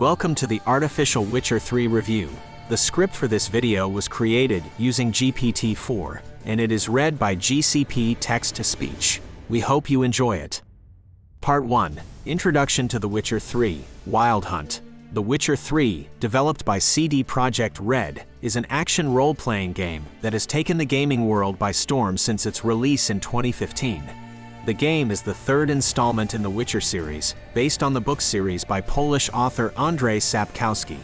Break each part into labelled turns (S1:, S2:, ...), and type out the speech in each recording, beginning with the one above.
S1: Welcome to the Artificial Witcher 3 review. The script for this video was created using GPT-4, and it is read by GCP Text-to-Speech. We hope you enjoy it. Part 1. Introduction to The Witcher 3, Wild Hunt. The Witcher 3, developed by CD Projekt Red, is an action role-playing game that has taken the gaming world by storm since its release in 2015. The game is the third installment in the Witcher series, based on the book series by Polish author Andrzej Sapkowski.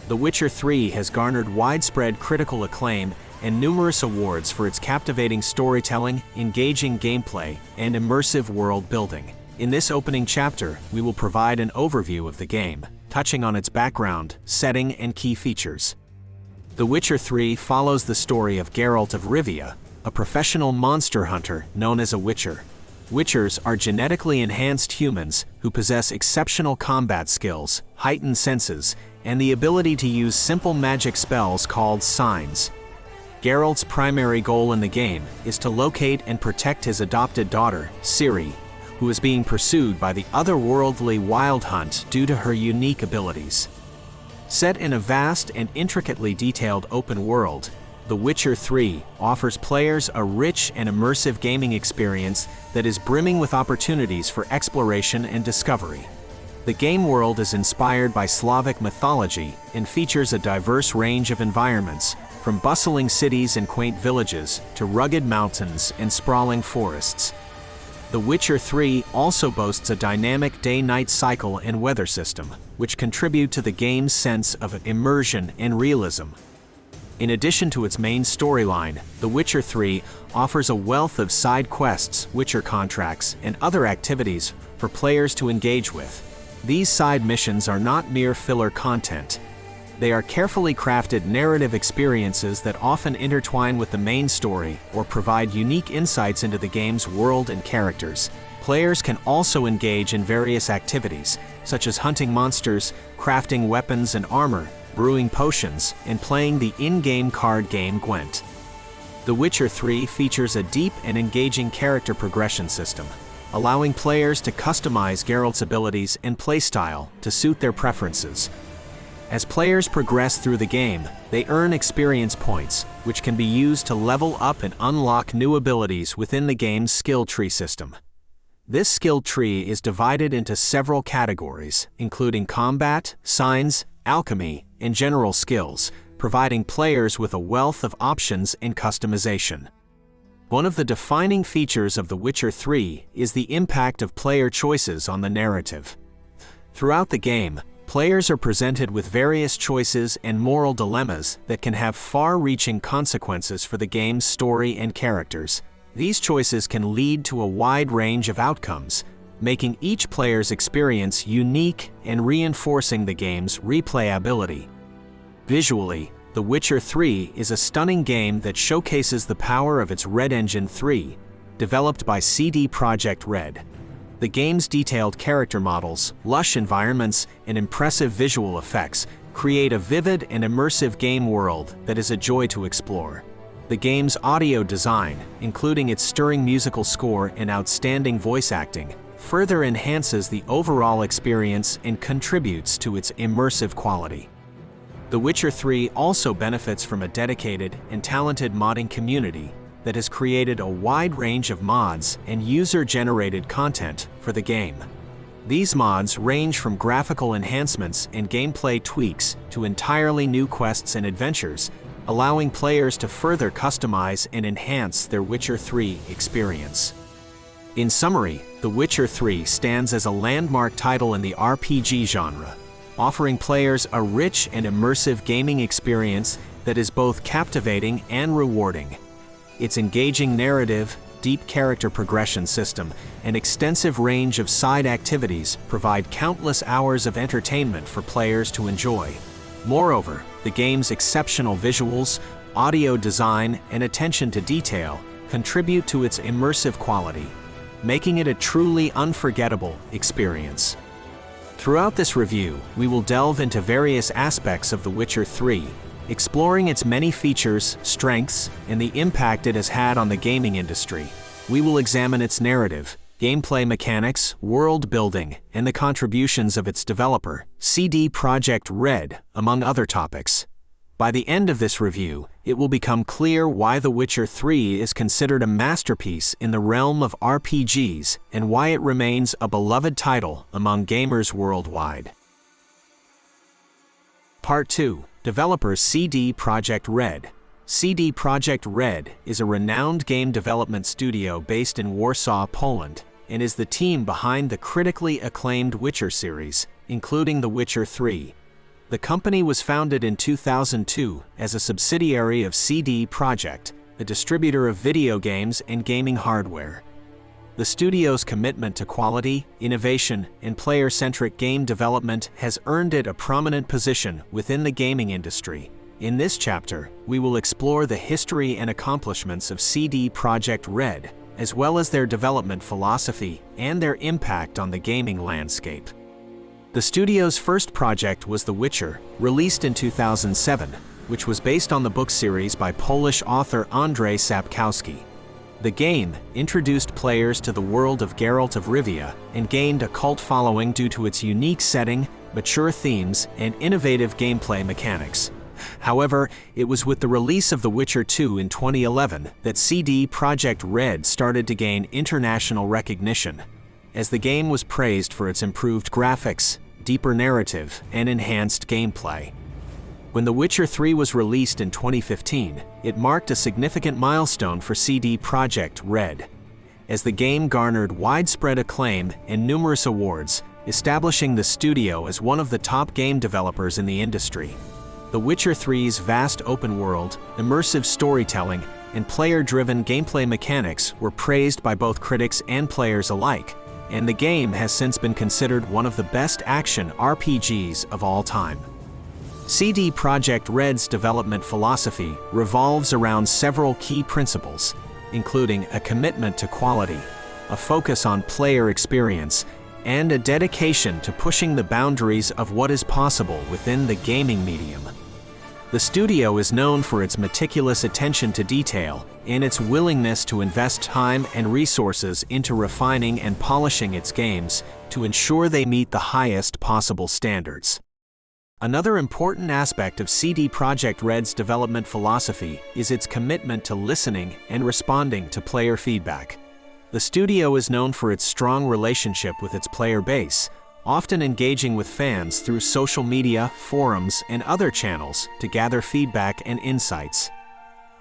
S1: The Witcher 3 has garnered widespread critical acclaim and numerous awards for its captivating storytelling, engaging gameplay, and immersive world building. In this opening chapter, we will provide an overview of the game, touching on its background, setting, and key features. The Witcher 3 follows the story of Geralt of Rivia, a professional monster hunter known as a Witcher. Witchers are genetically enhanced humans who possess exceptional combat skills, heightened senses, and the ability to use simple magic spells called signs. Geralt's primary goal in the game is to locate and protect his adopted daughter, Ciri, who is being pursued by the otherworldly Wild Hunt due to her unique abilities. Set in a vast and intricately detailed open world, The Witcher 3 offers players a rich and immersive gaming experience that is brimming with opportunities for exploration and discovery. The game world is inspired by Slavic mythology and features a diverse range of environments, from bustling cities and quaint villages to rugged mountains and sprawling forests. The Witcher 3 also boasts a dynamic day-night cycle and weather system, which contribute to the game's sense of immersion and realism. In addition to its main storyline, The Witcher 3 offers a wealth of side quests, Witcher contracts, and other activities for players to engage with. These side missions are not mere filler content. They are carefully crafted narrative experiences that often intertwine with the main story or provide unique insights into the game's world and characters. Players can also engage in various activities, such as hunting monsters, crafting weapons and armor, brewing potions, and playing the in-game card game Gwent. The Witcher 3 features a deep and engaging character progression system, allowing players to customize Geralt's abilities and playstyle to suit their preferences. As players progress through the game, they earn experience points, which can be used to level up and unlock new abilities within the game's skill tree system. This skill tree is divided into several categories, including combat, signs, alchemy, and general skills, providing players with a wealth of options and customization. One of the defining features of The Witcher 3 is the impact of player choices on the narrative. Throughout the game, players are presented with various choices and moral dilemmas that can have far-reaching consequences for the game's story and characters. These choices can lead to a wide range of outcomes, making each player's experience unique and reinforcing the game's replayability. Visually, The Witcher 3 is a stunning game that showcases the power of its Red Engine 3, developed by CD Projekt Red. The game's detailed character models, lush environments, and impressive visual effects create a vivid and immersive game world that is a joy to explore. The game's audio design, including its stirring musical score and outstanding voice acting, further enhances the overall experience and contributes to its immersive quality. The Witcher 3 also benefits from a dedicated and talented modding community that has created a wide range of mods and user-generated content for the game. These mods range from graphical enhancements and gameplay tweaks to entirely new quests and adventures, allowing players to further customize and enhance their Witcher 3 experience. In summary, The Witcher 3 stands as a landmark title in the RPG genre, offering players a rich and immersive gaming experience that is both captivating and rewarding. Its engaging narrative, deep character progression system, and extensive range of side activities provide countless hours of entertainment for players to enjoy. Moreover, the game's exceptional visuals, audio design, and attention to detail contribute to its immersive quality, making it a truly unforgettable experience. Throughout this review, we will delve into various aspects of The Witcher 3, exploring its many features, strengths, and the impact it has had on the gaming industry. We will examine its narrative, gameplay mechanics, world building, and the contributions of its developer, CD Projekt Red, among other topics. By the end of this review, it will become clear why The Witcher 3 is considered a masterpiece in the realm of RPGs and why it remains a beloved title among gamers worldwide. Part 2. Developers CD Projekt Red. CD Projekt Red is a renowned game development studio based in Warsaw, Poland, and is the team behind the critically acclaimed Witcher series, including The Witcher 3. The company was founded in 2002 as a subsidiary of CD Projekt, a distributor of video games and gaming hardware. The studio's commitment to quality, innovation, and player-centric game development has earned it a prominent position within the gaming industry. In this chapter, we will explore the history and accomplishments of CD Projekt Red, as well as their development philosophy and their impact on the gaming landscape. The studio's first project was The Witcher, released in 2007, which was based on the book series by Polish author Andrzej Sapkowski. The game introduced players to the world of Geralt of Rivia and gained a cult following due to its unique setting, mature themes, and innovative gameplay mechanics. However, it was with the release of The Witcher 2 in 2011 that CD Projekt Red started to gain international recognition, as the game was praised for its improved graphics, deeper narrative, and enhanced gameplay. When The Witcher 3 was released in 2015, it marked a significant milestone for CD Projekt Red, as the game garnered widespread acclaim and numerous awards, establishing the studio as one of the top game developers in the industry. The Witcher 3's vast open world, immersive storytelling, and player-driven gameplay mechanics were praised by both critics and players alike, and the game has since been considered one of the best action RPGs of all time. CD Projekt Red's development philosophy revolves around several key principles, including a commitment to quality, a focus on player experience, and a dedication to pushing the boundaries of what is possible within the gaming medium. The studio is known for its meticulous attention to detail and its willingness to invest time and resources into refining and polishing its games to ensure they meet the highest possible standards. Another important aspect of CD Projekt Red's development philosophy is its commitment to listening and responding to player feedback. The studio is known for its strong relationship with its player base, often engaging with fans through social media, forums, and other channels to gather feedback and insights.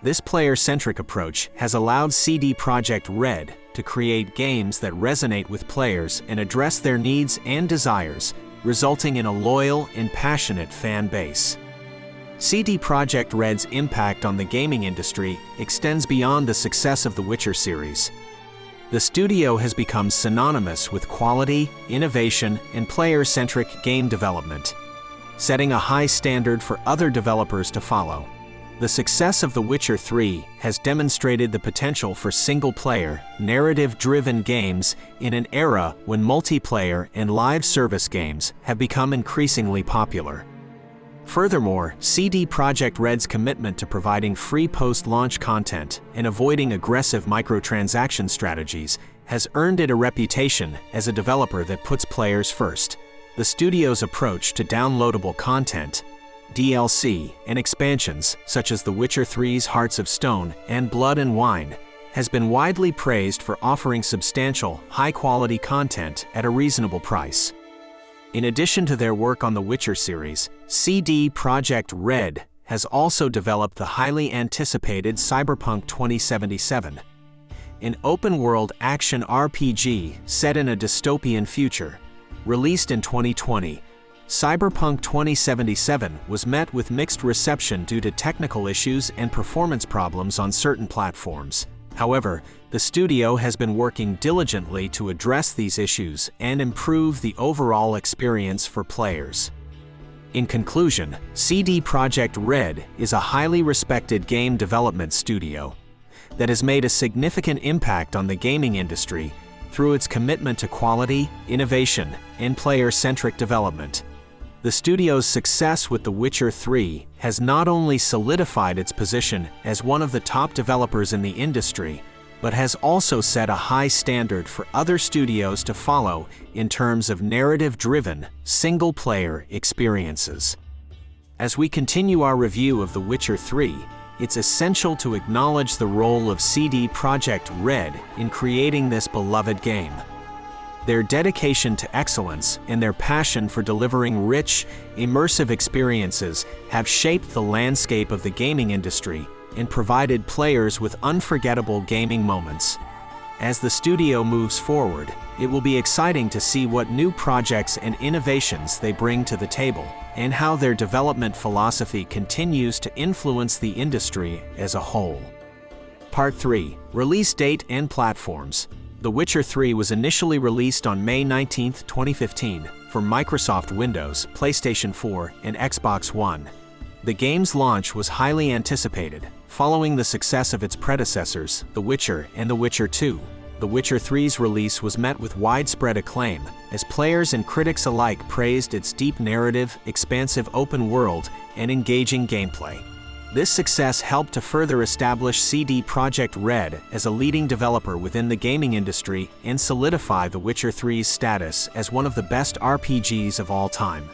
S1: This player-centric approach has allowed CD Projekt Red to create games that resonate with players and address their needs and desires, resulting in a loyal and passionate fan base. CD Projekt Red's impact on the gaming industry extends beyond the success of the Witcher series. The studio has become synonymous with quality, innovation, and player-centric game development, setting a high standard for other developers to follow. The success of The Witcher 3 has demonstrated the potential for single-player, narrative-driven games in an era when multiplayer and live service games have become increasingly popular. Furthermore, CD Projekt Red's commitment to providing free post-launch content and avoiding aggressive microtransaction strategies has earned it a reputation as a developer that puts players first. The studio's approach to downloadable content, DLC, and expansions, such as The Witcher 3's Hearts of Stone and Blood and Wine, has been widely praised for offering substantial, high-quality content at a reasonable price. In addition to their work on the Witcher series, CD Projekt Red has also developed the highly anticipated Cyberpunk 2077, an open-world action RPG set in a dystopian future. Released in 2020, Cyberpunk 2077 was met with mixed reception due to technical issues and performance problems on certain platforms. However, the studio has been working diligently to address these issues and improve the overall experience for players. In conclusion, CD Projekt Red is a highly respected game development studio that has made a significant impact on the gaming industry through its commitment to quality, innovation, and player-centric development. The studio's success with The Witcher 3 has not only solidified its position as one of the top developers in the industry, but has also set a high standard for other studios to follow in terms of narrative-driven, single-player experiences. As we continue our review of The Witcher 3, it's essential to acknowledge the role of CD Projekt Red in creating this beloved game. Their dedication to excellence and their passion for delivering rich, immersive experiences have shaped the landscape of the gaming industry and provided players with unforgettable gaming moments. As the studio moves forward, it will be exciting to see what new projects and innovations they bring to the table, and how their development philosophy continues to influence the industry as a whole. Part 3. Release date and platforms. The Witcher 3 was initially released on May 19, 2015, for Microsoft Windows, PlayStation 4, and Xbox One. The game's launch was highly anticipated, following the success of its predecessors, The Witcher and The Witcher 2. The Witcher 3's release was met with widespread acclaim, as players and critics alike praised its deep narrative, expansive open world, and engaging gameplay. This success helped to further establish CD Projekt Red as a leading developer within the gaming industry and solidify The Witcher 3's status as one of the best RPGs of all time.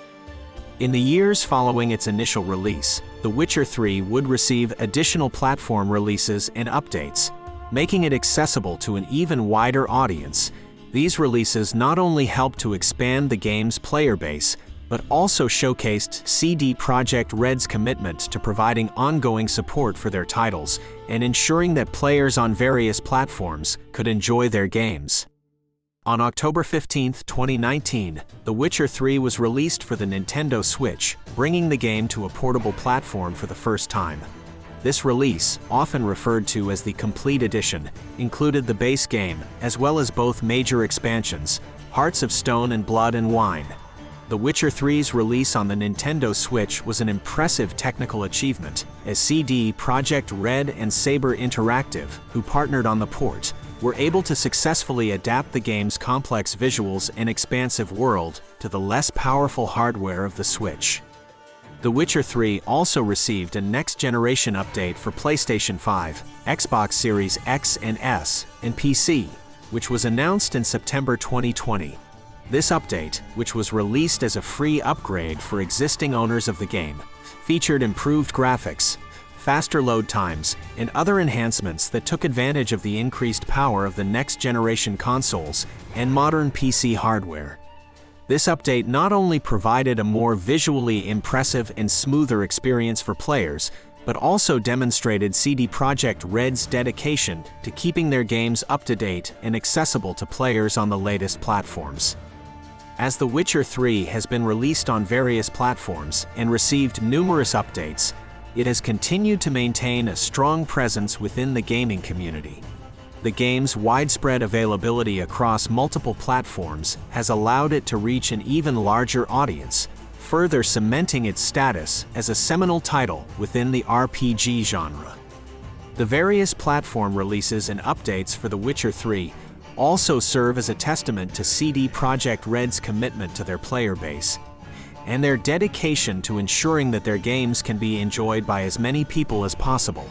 S1: In the years following its initial release, The Witcher 3 would receive additional platform releases and updates, making it accessible to an even wider audience. These releases not only helped to expand the game's player base, but also showcased CD Projekt Red's commitment to providing ongoing support for their titles and ensuring that players on various platforms could enjoy their games. On October 15, 2019, The Witcher 3 was released for the Nintendo Switch, bringing the game to a portable platform for the first time. This release, often referred to as the Complete Edition, included the base game, as well as both major expansions, Hearts of Stone and Blood and Wine. The Witcher 3's release on the Nintendo Switch was an impressive technical achievement, as CD Projekt Red and Saber Interactive, who partnered on the port, were able to successfully adapt the game's complex visuals and expansive world to the less powerful hardware of the Switch. The Witcher 3 also received a next-generation update for PlayStation 5, Xbox Series X and S, and PC, which was announced in September 2020. This update, which was released as a free upgrade for existing owners of the game, featured improved graphics, faster load times, and other enhancements that took advantage of the increased power of the next-generation consoles and modern PC hardware. This update not only provided a more visually impressive and smoother experience for players, but also demonstrated CD Projekt Red's dedication to keeping their games up to date and accessible to players on the latest platforms. As The Witcher 3 has been released on various platforms and received numerous updates, it has continued to maintain a strong presence within the gaming community. The game's widespread availability across multiple platforms has allowed it to reach an even larger audience, further cementing its status as a seminal title within the RPG genre. The various platform releases and updates for The Witcher 3 also serve as a testament to CD Projekt Red's commitment to their player base, and their dedication to ensuring that their games can be enjoyed by as many people as possible.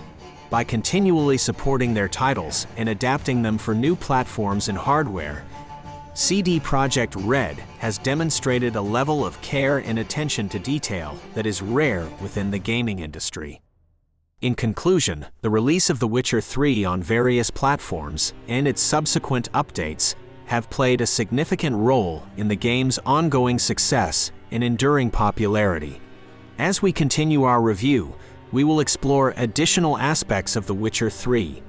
S1: By continually supporting their titles and adapting them for new platforms and hardware, CD Projekt Red has demonstrated a level of care and attention to detail that is rare within the gaming industry. In conclusion, the release of The Witcher 3 on various platforms and its subsequent updates have played a significant role in the game's ongoing success and enduring popularity. As we continue our review, we will explore additional aspects of The Witcher 3,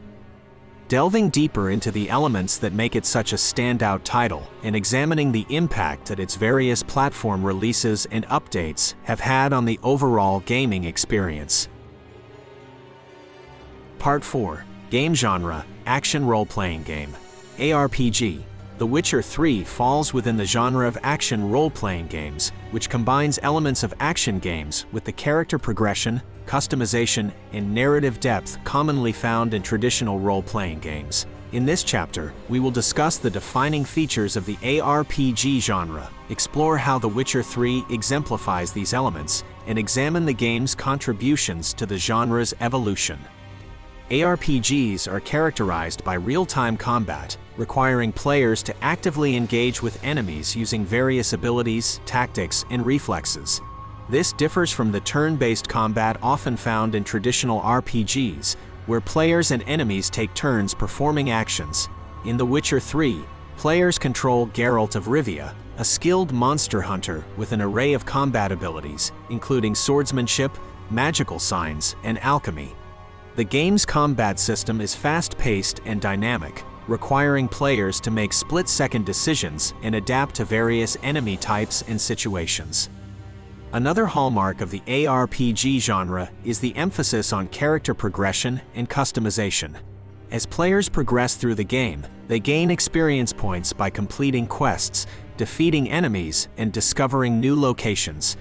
S1: delving deeper into the elements that make it such a standout title and examining the impact that its various platform releases and updates have had on the overall gaming experience. Part 4. Game Genre: Action Role-Playing Game. ARPG. The Witcher 3 falls within the genre of action role-playing games, which combines elements of action games with the character progression, customization, and narrative depth commonly found in traditional role-playing games. In this chapter, we will discuss the defining features of the ARPG genre, explore how The Witcher 3 exemplifies these elements, and examine the game's contributions to the genre's evolution. ARPGs are characterized by real-time combat, requiring players to actively engage with enemies using various abilities, tactics, and reflexes. This differs from the turn-based combat often found in traditional RPGs, where players and enemies take turns performing actions. In The Witcher 3, players control Geralt of Rivia, a skilled monster hunter with an array of combat abilities, including swordsmanship, magical signs, and alchemy. The game's combat system is fast-paced and dynamic, requiring players to make split-second decisions and adapt to various enemy types and situations. Another hallmark of the ARPG genre is the emphasis on character progression and customization. As players progress through the game, they gain experience points by completing quests, defeating enemies, and discovering new locations.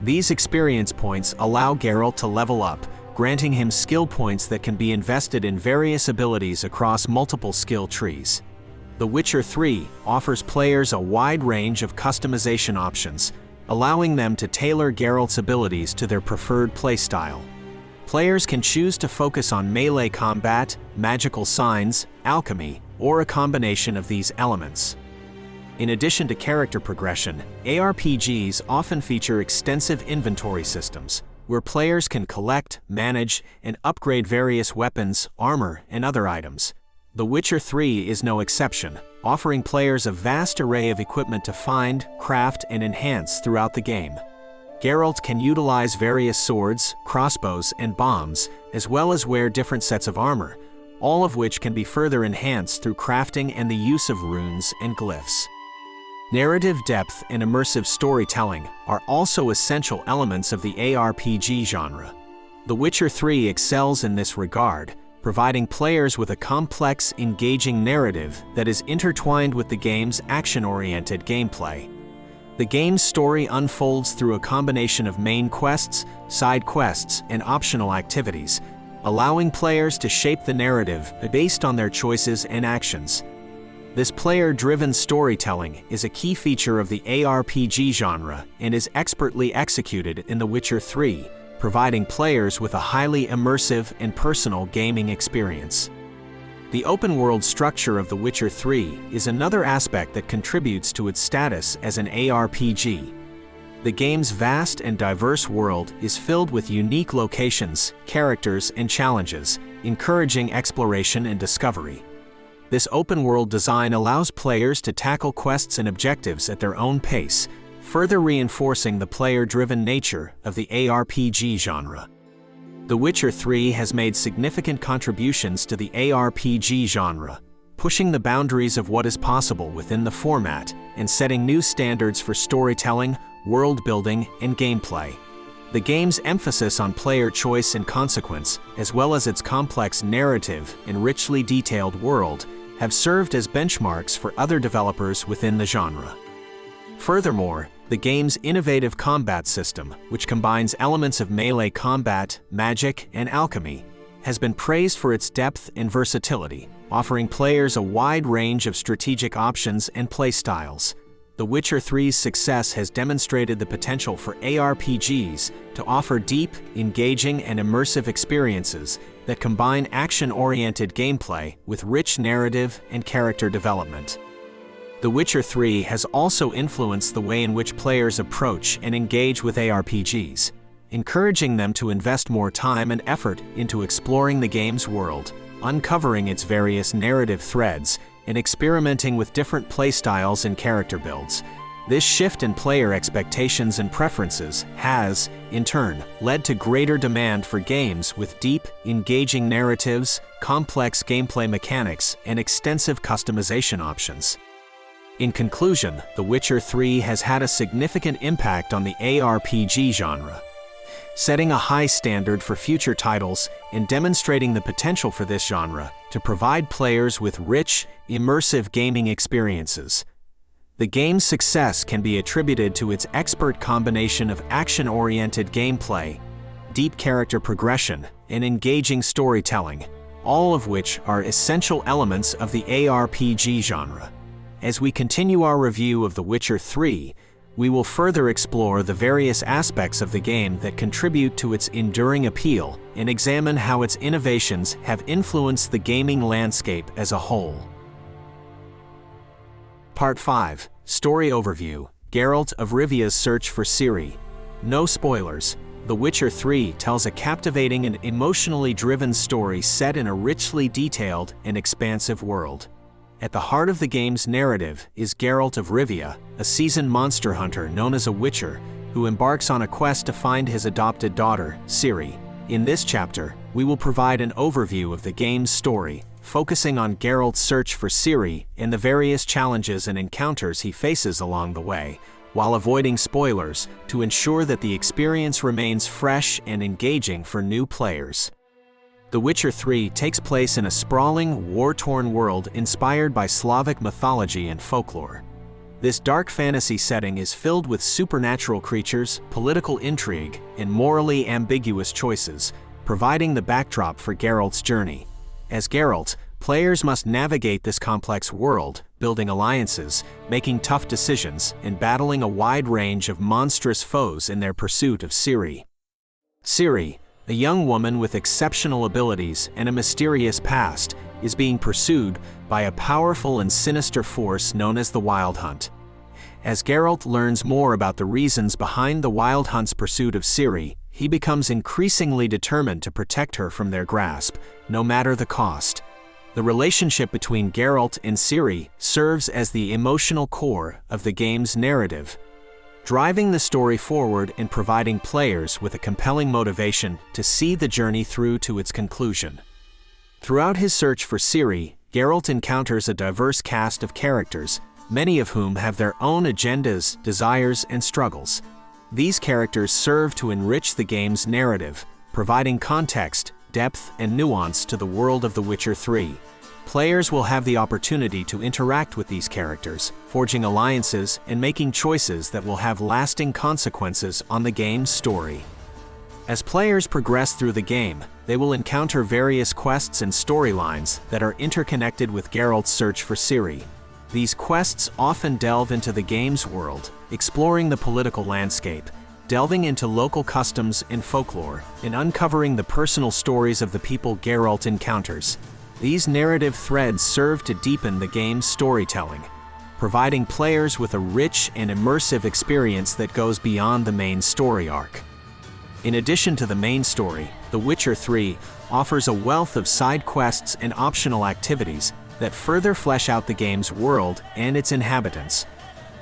S1: These experience points allow Geralt to level up, granting him skill points that can be invested in various abilities across multiple skill trees. The Witcher 3 offers players a wide range of customization options, allowing them to tailor Geralt's abilities to their preferred playstyle. Players can choose to focus on melee combat, magical signs, alchemy, or a combination of these elements. In addition to character progression, ARPGs often feature extensive inventory systems, where players can collect, manage, and upgrade various weapons, armor, and other items. The Witcher 3 is no exception, offering players a vast array of equipment to find, craft, and enhance throughout the game. Geralt can utilize various swords, crossbows, and bombs, as well as wear different sets of armor, all of which can be further enhanced through crafting and the use of runes and glyphs. Narrative depth and immersive storytelling are also essential elements of the ARPG genre. The Witcher 3 excels in this regard, providing players with a complex, engaging narrative that is intertwined with the game's action-oriented gameplay. The game's story unfolds through a combination of main quests, side quests, and optional activities, allowing players to shape the narrative based on their choices and actions. This player-driven storytelling is a key feature of the ARPG genre and is expertly executed in The Witcher 3, providing players with a highly immersive and personal gaming experience. The open-world structure of The Witcher 3 is another aspect that contributes to its status as an ARPG. The game's vast and diverse world is filled with unique locations, characters, and challenges, encouraging exploration and discovery. This open-world design allows players to tackle quests and objectives at their own pace, further reinforcing the player-driven nature of the ARPG genre. The Witcher 3 has made significant contributions to the ARPG genre, pushing the boundaries of what is possible within the format and setting new standards for storytelling, world-building, and gameplay. The game's emphasis on player choice and consequence, as well as its complex narrative and richly detailed world, have served as benchmarks for other developers within the genre. Furthermore, the game's innovative combat system, which combines elements of melee combat, magic, and alchemy, has been praised for its depth and versatility, offering players a wide range of strategic options and playstyles. The Witcher 3's success has demonstrated the potential for ARPGs to offer deep, engaging, and immersive experiences that combine action-oriented gameplay with rich narrative and character development. The Witcher 3 has also influenced the way in which players approach and engage with ARPGs, encouraging them to invest more time and effort into exploring the game's world, uncovering its various narrative threads, and experimenting with different playstyles and character builds. This shift in player expectations and preferences has, in turn, led to greater demand for games with deep, engaging narratives, complex gameplay mechanics, and extensive customization options. In conclusion, The Witcher 3 has had a significant impact on the ARPG genre, setting a high standard for future titles and demonstrating the potential for this genre to provide players with rich, immersive gaming experiences. The game's success can be attributed to its expert combination of action-oriented gameplay, deep character progression, and engaging storytelling, all of which are essential elements of the ARPG genre. As we continue our review of The Witcher 3, We will further explore the various aspects of the game that contribute to its enduring appeal and examine how its innovations have influenced the gaming landscape as a whole. Part 5. Story Overview. Geralt of Rivia's Search for Ciri. No spoilers. The Witcher 3 tells a captivating and emotionally driven story set in a richly detailed and expansive world. At the heart of the game's narrative is Geralt of Rivia, a seasoned monster hunter known as a Witcher, who embarks on a quest to find his adopted daughter, Ciri. In this chapter, we will provide an overview of the game's story, focusing on Geralt's search for Ciri and the various challenges and encounters he faces along the way, while avoiding spoilers to ensure that the experience remains fresh and engaging for new players. The Witcher 3 takes place in a sprawling, war-torn world inspired by Slavic mythology and folklore. This dark fantasy setting is filled with supernatural creatures, political intrigue, and morally ambiguous choices, providing the backdrop for Geralt's journey. As Geralt, players must navigate this complex world, building alliances, making tough decisions, and battling a wide range of monstrous foes in their pursuit of Ciri. Ciri, a young woman with exceptional abilities and a mysterious past, is being pursued by a powerful and sinister force known as the Wild Hunt. As Geralt learns more about the reasons behind the Wild Hunt's pursuit of Ciri, he becomes increasingly determined to protect her from their grasp, no matter the cost. The relationship between Geralt and Ciri serves as the emotional core of the game's narrative, driving the story forward and providing players with a compelling motivation to see the journey through to its conclusion. Throughout his search for Ciri, Geralt encounters a diverse cast of characters, many of whom have their own agendas, desires, and struggles. These characters serve to enrich the game's narrative, providing context, depth, and nuance to the world of The Witcher 3. Players will have the opportunity to interact with these characters, forging alliances and making choices that will have lasting consequences on the game's story. As players progress through the game, they will encounter various quests and storylines that are interconnected with Geralt's search for Ciri. These quests often delve into the game's world, exploring the political landscape, delving into local customs and folklore, and uncovering the personal stories of the people Geralt encounters. These narrative threads serve to deepen the game's storytelling, providing players with a rich and immersive experience that goes beyond the main story arc. In addition to the main story, The Witcher 3 offers a wealth of side quests and optional activities that further flesh out the game's world and its inhabitants.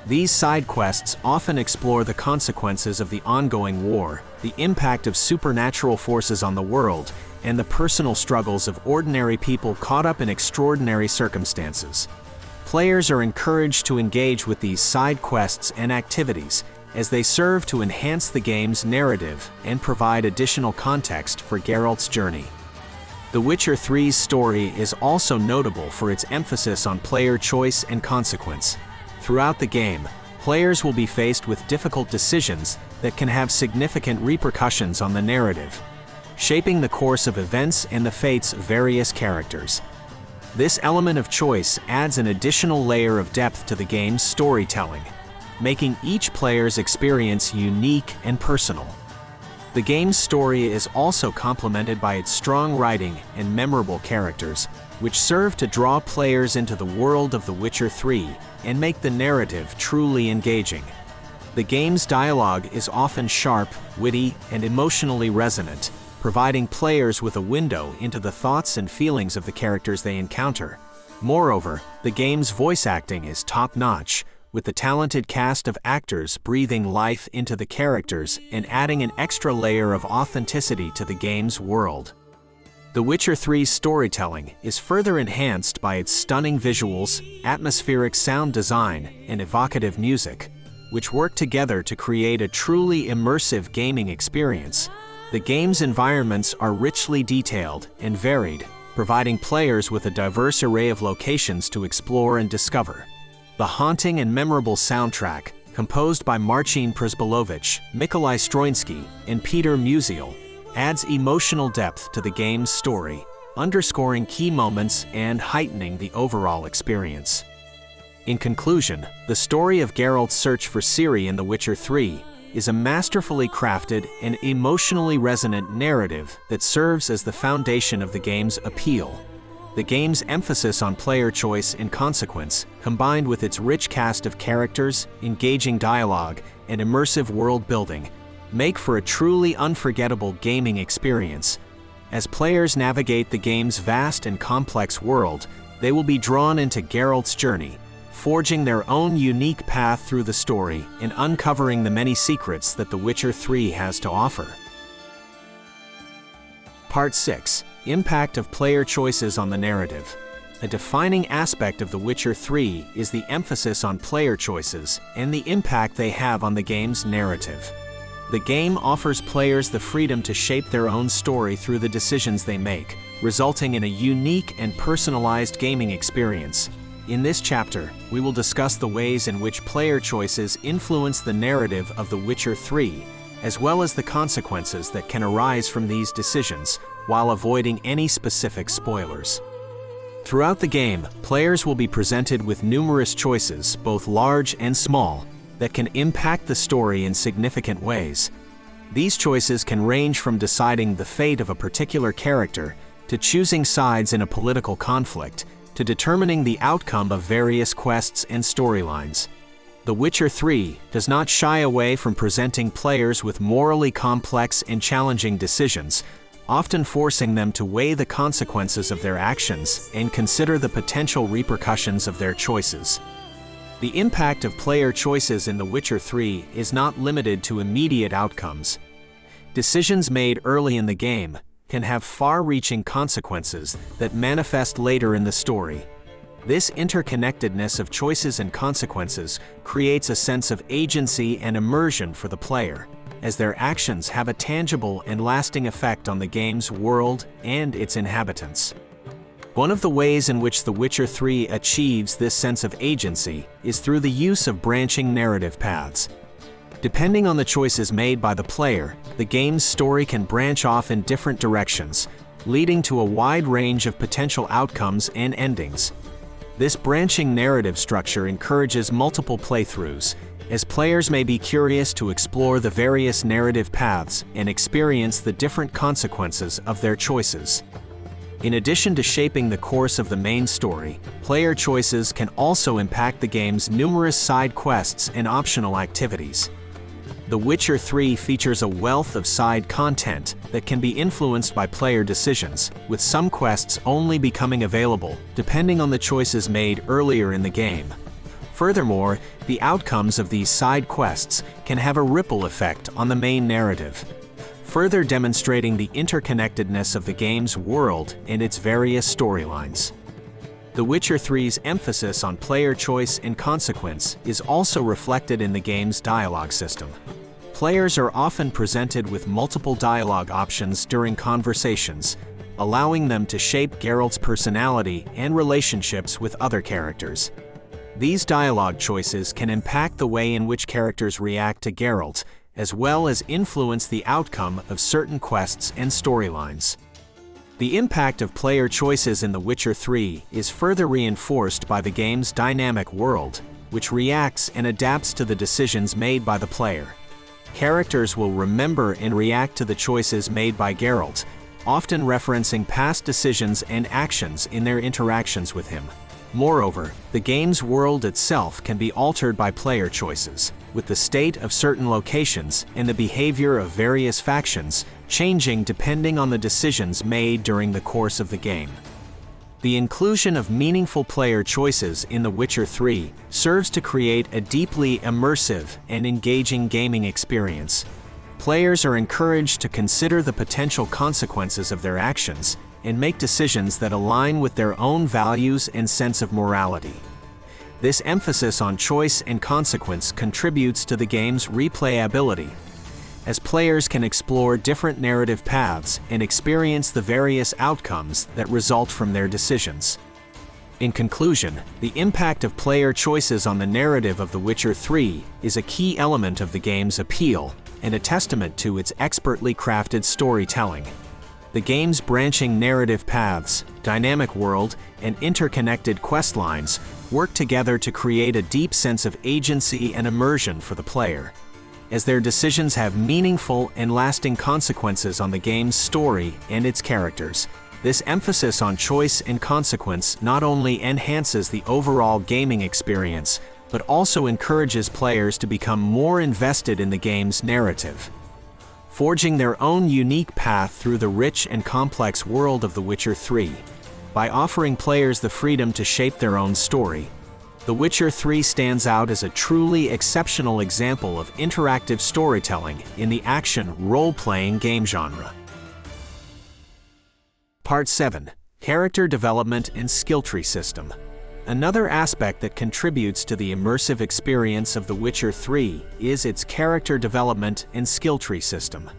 S1: These side quests often explore the consequences of the ongoing war, the impact of supernatural forces on the world, and the personal struggles of ordinary people caught up in extraordinary circumstances. Players are encouraged to engage with these side quests and activities, as they serve to enhance the game's narrative and provide additional context for Geralt's journey. The Witcher 3's story is also notable for its emphasis on player choice and consequence. Throughout the game, players will be faced with difficult decisions that can have significant repercussions on the narrative, shaping the course of events and the fates of various characters. This element of choice adds an additional layer of depth to the game's storytelling, making each player's experience unique and personal. The game's story is also complemented by its strong writing and memorable characters, which serve to draw players into the world of The Witcher 3 and make the narrative truly engaging. The game's dialogue is often sharp, witty, and emotionally resonant, providing players with a window into the thoughts and feelings of the characters they encounter. Moreover, the game's voice acting is top-notch, with the talented cast of actors breathing life into the characters and adding an extra layer of authenticity to the game's world. The Witcher 3's storytelling is further enhanced by its stunning visuals, atmospheric sound design, and evocative music, which work together to create a truly immersive gaming experience. The game's environments are richly detailed and varied, providing players with a diverse array of locations to explore and discover. The haunting and memorable soundtrack, composed by Marcin Przybylowicz, Mikołaj Stroński, and Peter Musial, adds emotional depth to the game's story, underscoring key moments and heightening the overall experience. In conclusion, the story of Geralt's search for Ciri in The Witcher 3 is a masterfully crafted and emotionally resonant narrative that serves as the foundation of the game's appeal. The game's emphasis on player choice and consequence, combined with its rich cast of characters, engaging dialogue, and immersive world building, make for a truly unforgettable gaming experience. As players navigate the game's vast and complex world, they will be drawn into Geralt's journey, forging their own unique path through the story and uncovering the many secrets that The Witcher 3 has to offer. Part 6. Impact of player choices on the narrative. A defining aspect of The Witcher 3 is the emphasis on player choices and the impact they have on the game's narrative. The game offers players the freedom to shape their own story through the decisions they make, resulting in a unique and personalized gaming experience. In this chapter, we will discuss the ways in which player choices influence the narrative of The Witcher 3, as well as the consequences that can arise from these decisions, while avoiding any specific spoilers. Throughout the game, players will be presented with numerous choices, both large and small, that can impact the story in significant ways. These choices can range from deciding the fate of a particular character, to choosing sides in a political conflict, to determining the outcome of various quests and storylines. The Witcher 3 does not shy away from presenting players with morally complex and challenging decisions, often forcing them to weigh the consequences of their actions and consider the potential repercussions of their choices. The impact of player choices in The Witcher 3 is not limited to immediate outcomes. Decisions made early in the game can have far-reaching consequences that manifest later in the story. This interconnectedness of choices and consequences creates a sense of agency and immersion for the player, as their actions have a tangible and lasting effect on the game's world and its inhabitants. One of the ways in which The Witcher 3 achieves this sense of agency is through the use of branching narrative paths. Depending on the choices made by the player, the game's story can branch off in different directions, leading to a wide range of potential outcomes and endings. This branching narrative structure encourages multiple playthroughs, as players may be curious to explore the various narrative paths and experience the different consequences of their choices. In addition to shaping the course of the main story, player choices can also impact the game's numerous side quests and optional activities. The Witcher 3 features a wealth of side content that can be influenced by player decisions, with some quests only becoming available depending on the choices made earlier in the game. Furthermore, the outcomes of these side quests can have a ripple effect on the main narrative, further demonstrating the interconnectedness of the game's world and its various storylines. The Witcher 3's emphasis on player choice and consequence is also reflected in the game's dialogue system. Players are often presented with multiple dialogue options during conversations, allowing them to shape Geralt's personality and relationships with other characters. These dialogue choices can impact the way in which characters react to Geralt, as well as influence the outcome of certain quests and storylines. The impact of player choices in The Witcher 3 is further reinforced by the game's dynamic world, which reacts and adapts to the decisions made by the player. Characters will remember and react to the choices made by Geralt, often referencing past decisions and actions in their interactions with him. Moreover, the game's world itself can be altered by player choices, with the state of certain locations and the behavior of various factions changing depending on the decisions made during the course of the game. The inclusion of meaningful player choices in The Witcher 3 serves to create a deeply immersive and engaging gaming experience. Players are encouraged to consider the potential consequences of their actions and make decisions that align with their own values and sense of morality. This emphasis on choice and consequence contributes to the game's replayability, as players can explore different narrative paths and experience the various outcomes that result from their decisions. In conclusion, the impact of player choices on the narrative of The Witcher 3 is a key element of the game's appeal and a testament to its expertly crafted storytelling. The game's branching narrative paths, dynamic world, and interconnected quest lines work together to create a deep sense of agency and immersion for the player, as their decisions have meaningful and lasting consequences on the game's story and its characters. This emphasis on choice and consequence not only enhances the overall gaming experience, but also encourages players to become more invested in the game's narrative, forging their own unique path through the rich and complex world of The Witcher 3. By offering players the freedom to shape their own story, The Witcher 3 stands out as a truly exceptional example of interactive storytelling in the action role-playing game genre. Part 7. Character Development and Skill Tree System. Another aspect that contributes to the immersive experience of The Witcher 3 is its character development and skill tree system.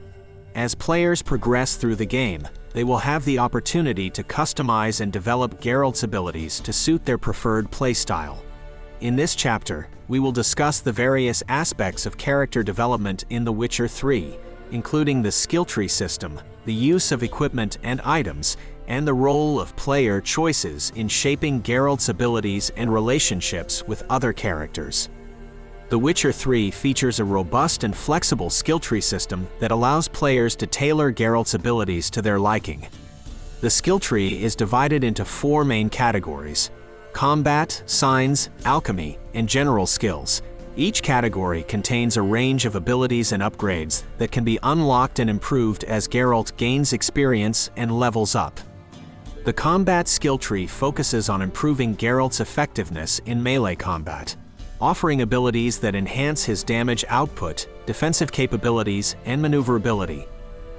S1: As players progress through the game, they will have the opportunity to customize and develop Geralt's abilities to suit their preferred playstyle. In this chapter, we will discuss the various aspects of character development in The Witcher 3, including the skill tree system, the use of equipment and items, and the role of player choices in shaping Geralt's abilities and relationships with other characters. The Witcher 3 features a robust and flexible skill tree system that allows players to tailor Geralt's abilities to their liking. The skill tree is divided into 4 main categories: combat, signs, alchemy, and general skills. Each category contains a range of abilities and upgrades that can be unlocked and improved as Geralt gains experience and levels up. The combat skill tree focuses on improving Geralt's effectiveness in melee combat, offering abilities that enhance his damage output, defensive capabilities, and maneuverability.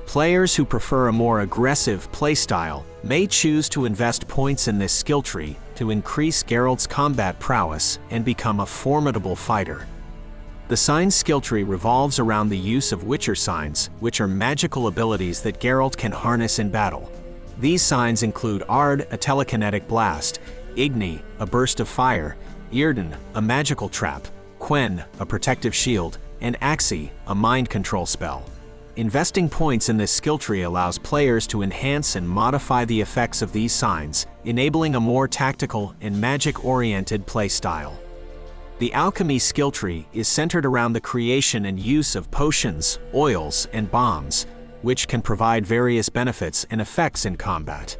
S1: Players who prefer a more aggressive playstyle may choose to invest points in this skill tree to increase Geralt's combat prowess and become a formidable fighter. The signs skill tree revolves around the use of Witcher signs, which are magical abilities that Geralt can harness in battle. These signs include Ard, a telekinetic blast; Igni, a burst of fire; Yrden, a magical trap; Quen, a protective shield; and Axii, a mind control spell. Investing points in this skill tree allows players to enhance and modify the effects of these signs, enabling a more tactical and magic-oriented playstyle. The alchemy skill tree is centered around the creation and use of potions, oils, and bombs, which can provide various benefits and effects in combat.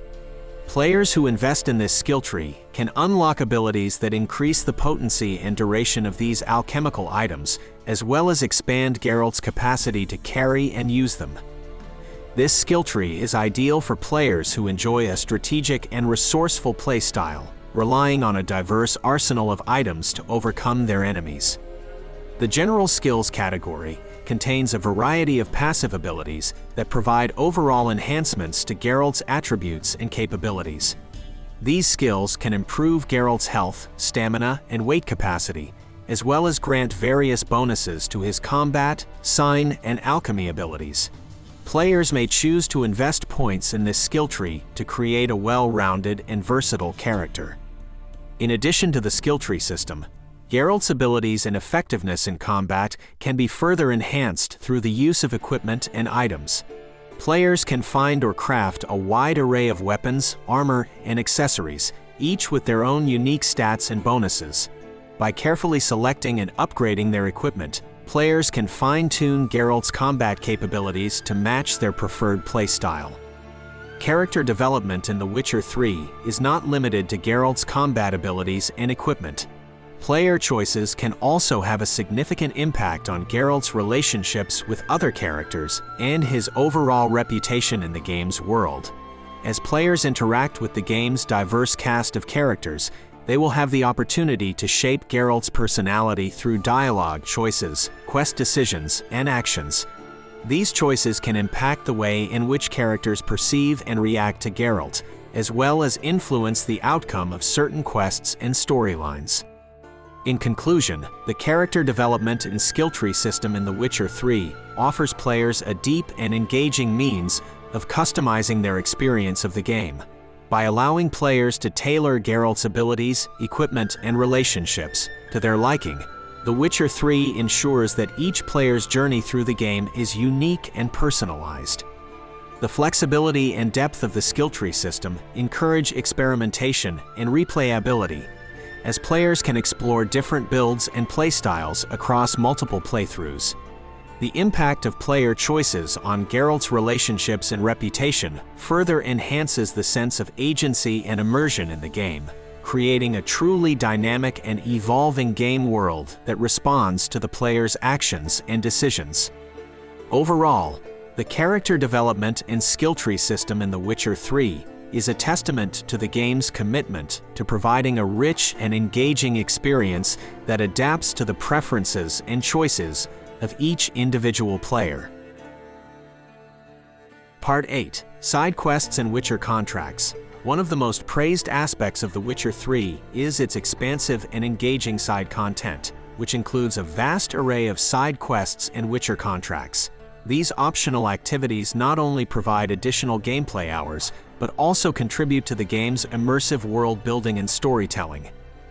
S1: Players who invest in this skill tree can unlock abilities that increase the potency and duration of these alchemical items, as well as expand Geralt's capacity to carry and use them. This skill tree is ideal for players who enjoy a strategic and resourceful playstyle, relying on a diverse arsenal of items to overcome their enemies. The general skills category contains a variety of passive abilities that provide overall enhancements to Geralt's attributes and capabilities. These skills can improve Geralt's health, stamina, and weight capacity, as well as grant various bonuses to his combat, sign, and alchemy abilities. Players may choose to invest points in this skill tree to create a well-rounded and versatile character. In addition to the skill tree system, Geralt's abilities and effectiveness in combat can be further enhanced through the use of equipment and items. Players can find or craft a wide array of weapons, armor, and accessories, each with their own unique stats and bonuses. By carefully selecting and upgrading their equipment, players can fine-tune Geralt's combat capabilities to match their preferred playstyle. Character development in The Witcher 3 is not limited to Geralt's combat abilities and equipment. Player choices can also have a significant impact on Geralt's relationships with other characters and his overall reputation in the game's world. As players interact with the game's diverse cast of characters, they will have the opportunity to shape Geralt's personality through dialogue choices, quest decisions, and actions. These choices can impact the way in which characters perceive and react to Geralt, as well as influence the outcome of certain quests and storylines. In conclusion, the character development and skill tree system in The Witcher 3 offers players a deep and engaging means of customizing their experience of the game. By allowing players to tailor Geralt's abilities, equipment, and relationships to their liking, The Witcher 3 ensures that each player's journey through the game is unique and personalized. The flexibility and depth of the skill tree system encourage experimentation and replayability, as players can explore different builds and playstyles across multiple playthroughs. The impact of player choices on Geralt's relationships and reputation further enhances the sense of agency and immersion in the game, creating a truly dynamic and evolving game world that responds to the player's actions and decisions. Overall, the character development and skill tree system in The Witcher 3 is a testament to the game's commitment to providing a rich and engaging experience that adapts to the preferences and choices of each individual player. Part 8. Side Quests and Witcher Contracts. One of the most praised aspects of The Witcher 3 is its expansive and engaging side content, which includes a vast array of side quests and Witcher contracts. These optional activities not only provide additional gameplay hours, but also contribute to the game's immersive world building and storytelling.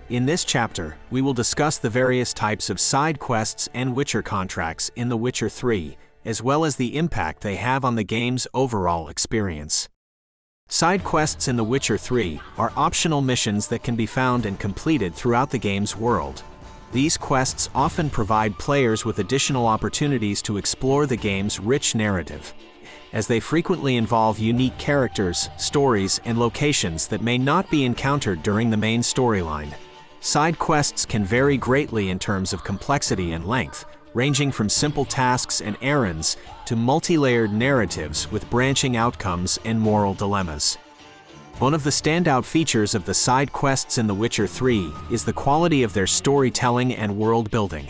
S1: In this chapter, we will discuss the various types of side quests and Witcher contracts in The Witcher 3, as well as the impact they have on the game's overall experience. Side quests in The Witcher 3 are optional missions that can be found and completed throughout the game's world. These quests often provide players with additional opportunities to explore the game's rich narrative, as they frequently involve unique characters, stories, and locations that may not be encountered during the main storyline. Side quests can vary greatly in terms of complexity and length, ranging from simple tasks and errands to multi-layered narratives with branching outcomes and moral dilemmas. One of the standout features of the side quests in The Witcher 3 is the quality of their storytelling and world building.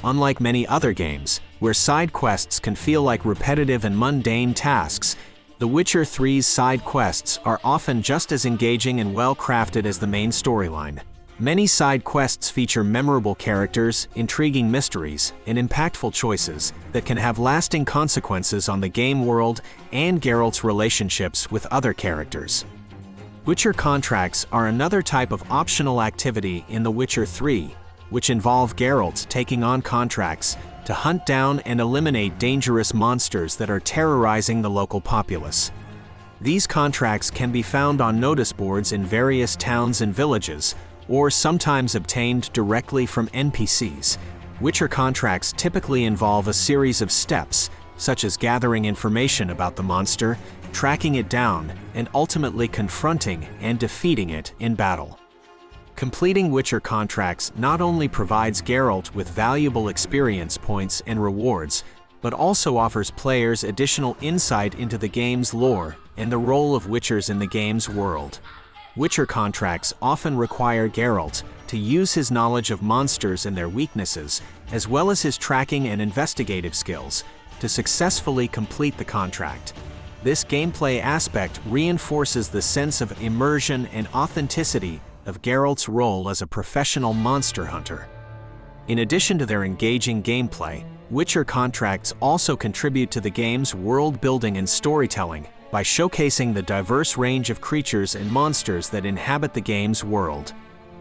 S1: Unlike many other games, where side quests can feel like repetitive and mundane tasks, The Witcher 3's side quests are often just as engaging and well-crafted as the main storyline. Many side quests feature memorable characters, intriguing mysteries, and impactful choices that can have lasting consequences on the game world and Geralt's relationships with other characters. Witcher contracts are another type of optional activity in The Witcher 3, which involve Geralt taking on contracts to hunt down and eliminate dangerous monsters that are terrorizing the local populace. These contracts can be found on notice boards in various towns and villages, or sometimes obtained directly from NPCs. Witcher contracts typically involve a series of steps, such as gathering information about the monster, tracking it down, and ultimately confronting and defeating it in battle. Completing Witcher contracts not only provides Geralt with valuable experience points and rewards, but also offers players additional insight into the game's lore and the role of Witchers in the game's world. Witcher contracts often require Geralt to use his knowledge of monsters and their weaknesses, as well as his tracking and investigative skills, to successfully complete the contract. This gameplay aspect reinforces the sense of immersion and authenticity of Geralt's role as a professional monster hunter. In addition to their engaging gameplay, Witcher contracts also contribute to the game's world building and storytelling by showcasing the diverse range of creatures and monsters that inhabit the game's world.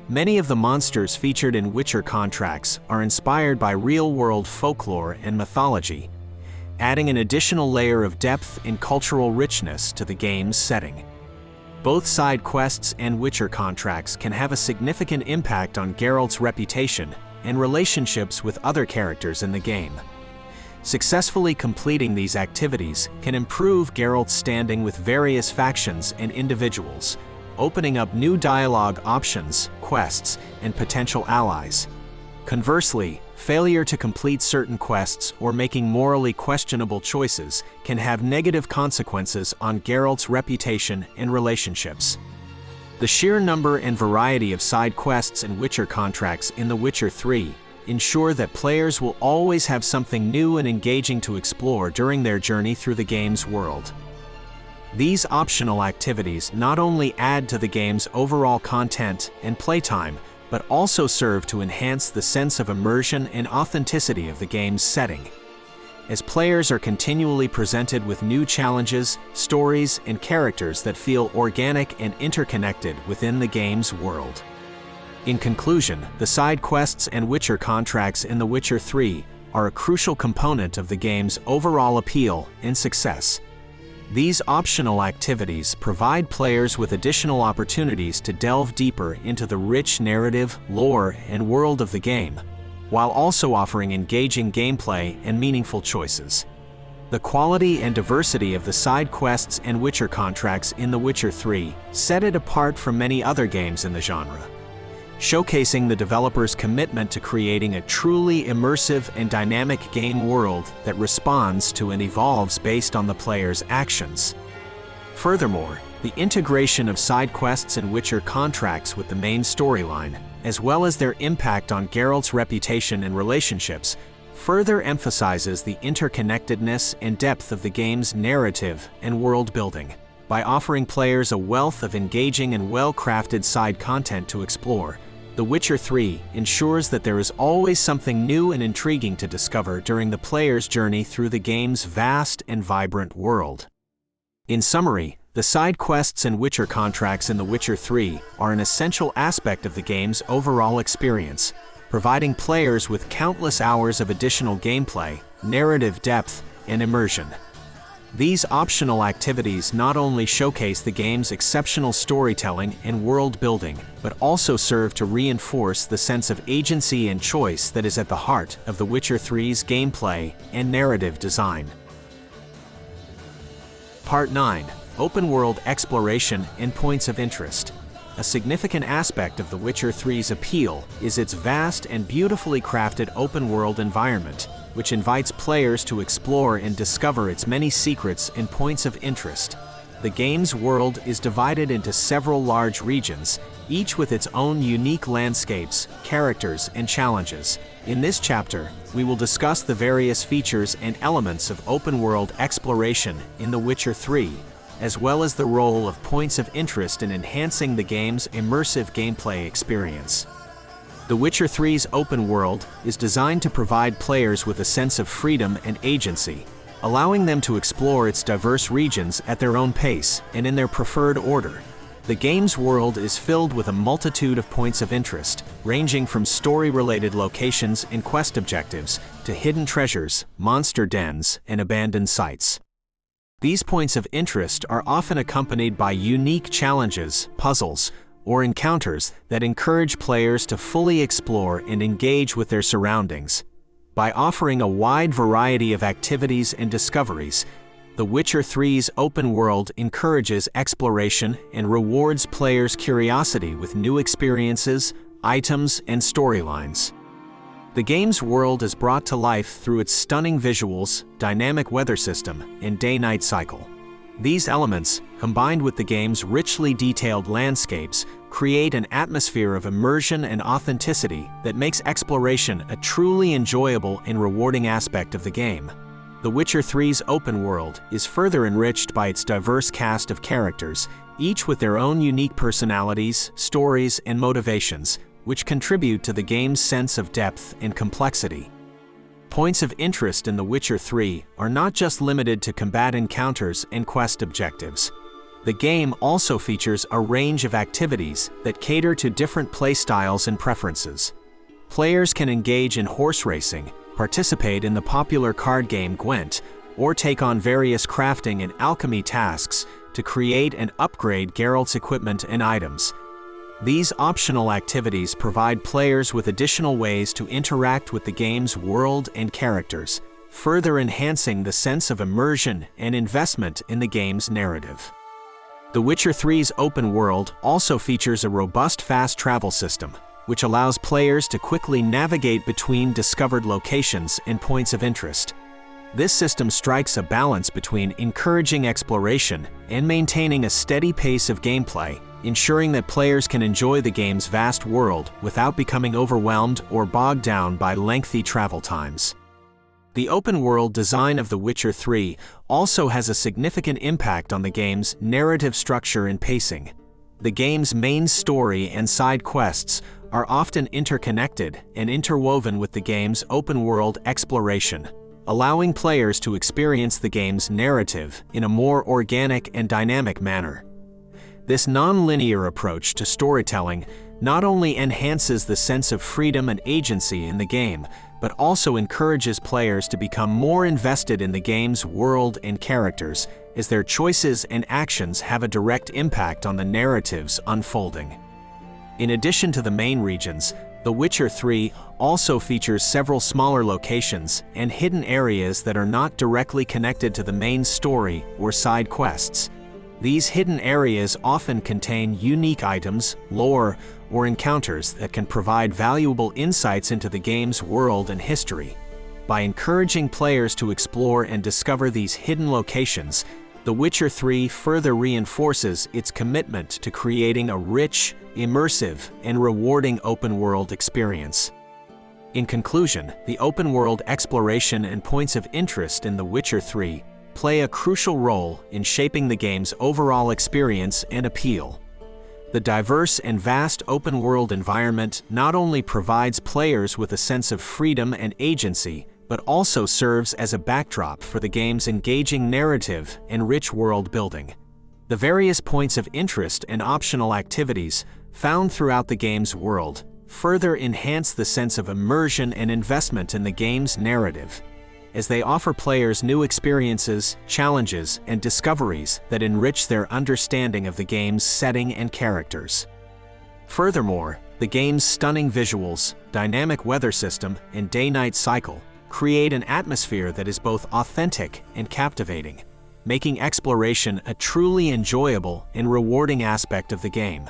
S1: Many of the monsters featured in Witcher contracts are inspired by real-world folklore and mythology, adding an additional layer of depth and cultural richness to the game's setting. Both side quests and Witcher contracts can have a significant impact on Geralt's reputation and relationships with other characters in the game. Successfully completing these activities can improve Geralt's standing with various factions and individuals, opening up new dialogue options, quests, and potential allies. Conversely, failure to complete certain quests or making morally questionable choices can have negative consequences on Geralt's reputation and relationships. The sheer number and variety of side quests and Witcher contracts in The Witcher 3 ensure that players will always have something new and engaging to explore during their journey through the game's world. These optional activities not only add to the game's overall content and playtime, but also serve to enhance the sense of immersion and authenticity of the game's setting, as players are continually presented with new challenges, stories, and characters that feel organic and interconnected within the game's world. In conclusion, the side quests and Witcher contracts in The Witcher 3 are a crucial component of the game's overall appeal and success. These optional activities provide players with additional opportunities to delve deeper into the rich narrative, lore, and world of the game, while also offering engaging gameplay and meaningful choices. The quality and diversity of the side quests and Witcher contracts in The Witcher 3 set it apart from many other games in the genre, showcasing the developer's commitment to creating a truly immersive and dynamic game world that responds to and evolves based on the player's actions. Furthermore, the integration of side quests and Witcher contracts with the main storyline, as well as their impact on Geralt's reputation and relationships, further emphasizes the interconnectedness and depth of the game's narrative and world building. By offering players a wealth of engaging and well-crafted side content to explore, The Witcher 3 ensures that there is always something new and intriguing to discover during the player's journey through the game's vast and vibrant world. In summary, the side quests and Witcher contracts in The Witcher 3 are an essential aspect of the game's overall experience, providing players with countless hours of additional gameplay, narrative depth, and immersion. These optional activities not only showcase the game's exceptional storytelling and world building, but also serve to reinforce the sense of agency and choice that is at the heart of The Witcher 3's gameplay and narrative design. Part 9. Open World Exploration and Points of Interest. A significant aspect of The Witcher 3's appeal is its vast and beautifully crafted open-world environment, which invites players to explore and discover its many secrets and points of interest. The game's world is divided into several large regions, each with its own unique landscapes, characters, and challenges. In this chapter, we will discuss the various features and elements of open-world exploration in The Witcher 3, as well as the role of points of interest in enhancing the game's immersive gameplay experience. The Witcher 3's open world is designed to provide players with a sense of freedom and agency, allowing them to explore its diverse regions at their own pace and in their preferred order. The game's world is filled with a multitude of points of interest, ranging from story-related locations and quest objectives to hidden treasures, monster dens, and abandoned sites. These points of interest are often accompanied by unique challenges, puzzles, or encounters that encourage players to fully explore and engage with their surroundings. By offering a wide variety of activities and discoveries, The Witcher 3's open world encourages exploration and rewards players' curiosity with new experiences, items, and storylines. The game's world is brought to life through its stunning visuals, dynamic weather system, and day-night cycle. These elements, combined with the game's richly detailed landscapes, create an atmosphere of immersion and authenticity that makes exploration a truly enjoyable and rewarding aspect of the game. The Witcher 3's open world is further enriched by its diverse cast of characters, each with their own unique personalities, stories, and motivations, which contribute to the game's sense of depth and complexity. Points of interest in The Witcher 3 are not just limited to combat encounters and quest objectives. The game also features a range of activities that cater to different playstyles and preferences. Players can engage in horse racing, participate in the popular card game Gwent, or take on various crafting and alchemy tasks to create and upgrade Geralt's equipment and items. These optional activities provide players with additional ways to interact with the game's world and characters, further enhancing the sense of immersion and investment in the game's narrative. The Witcher 3's open world also features a robust fast travel system, which allows players to quickly navigate between discovered locations and points of interest. This system strikes a balance between encouraging exploration and maintaining a steady pace of gameplay, ensuring that players can enjoy the game's vast world without becoming overwhelmed or bogged down by lengthy travel times. The open-world design of The Witcher 3 also has a significant impact on the game's narrative structure and pacing. The game's main story and side quests are often interconnected and interwoven with the game's open-world exploration, allowing players to experience the game's narrative in a more organic and dynamic manner. This non-linear approach to storytelling not only enhances the sense of freedom and agency in the game, but also encourages players to become more invested in the game's world and characters, as their choices and actions have a direct impact on the narrative's unfolding. In addition to the main regions, The Witcher 3 also features several smaller locations and hidden areas that are not directly connected to the main story or side quests. These hidden areas often contain unique items, lore, or encounters that can provide valuable insights into the game's world and history. By encouraging players to explore and discover these hidden locations, The Witcher 3 further reinforces its commitment to creating a rich, immersive, and rewarding open-world experience. In conclusion, the open-world exploration and points of interest in The Witcher 3 play a crucial role in shaping the game's overall experience and appeal. The diverse and vast open-world environment not only provides players with a sense of freedom and agency, but also serves as a backdrop for the game's engaging narrative and rich world building. The various points of interest and optional activities found throughout the game's world further enhance the sense of immersion and investment in the game's narrative, as they offer players new experiences, challenges, and discoveries that enrich their understanding of the game's setting and characters. Furthermore, the game's stunning visuals, dynamic weather system, and day-night cycle create an atmosphere that is both authentic and captivating, making exploration a truly enjoyable and rewarding aspect of the game.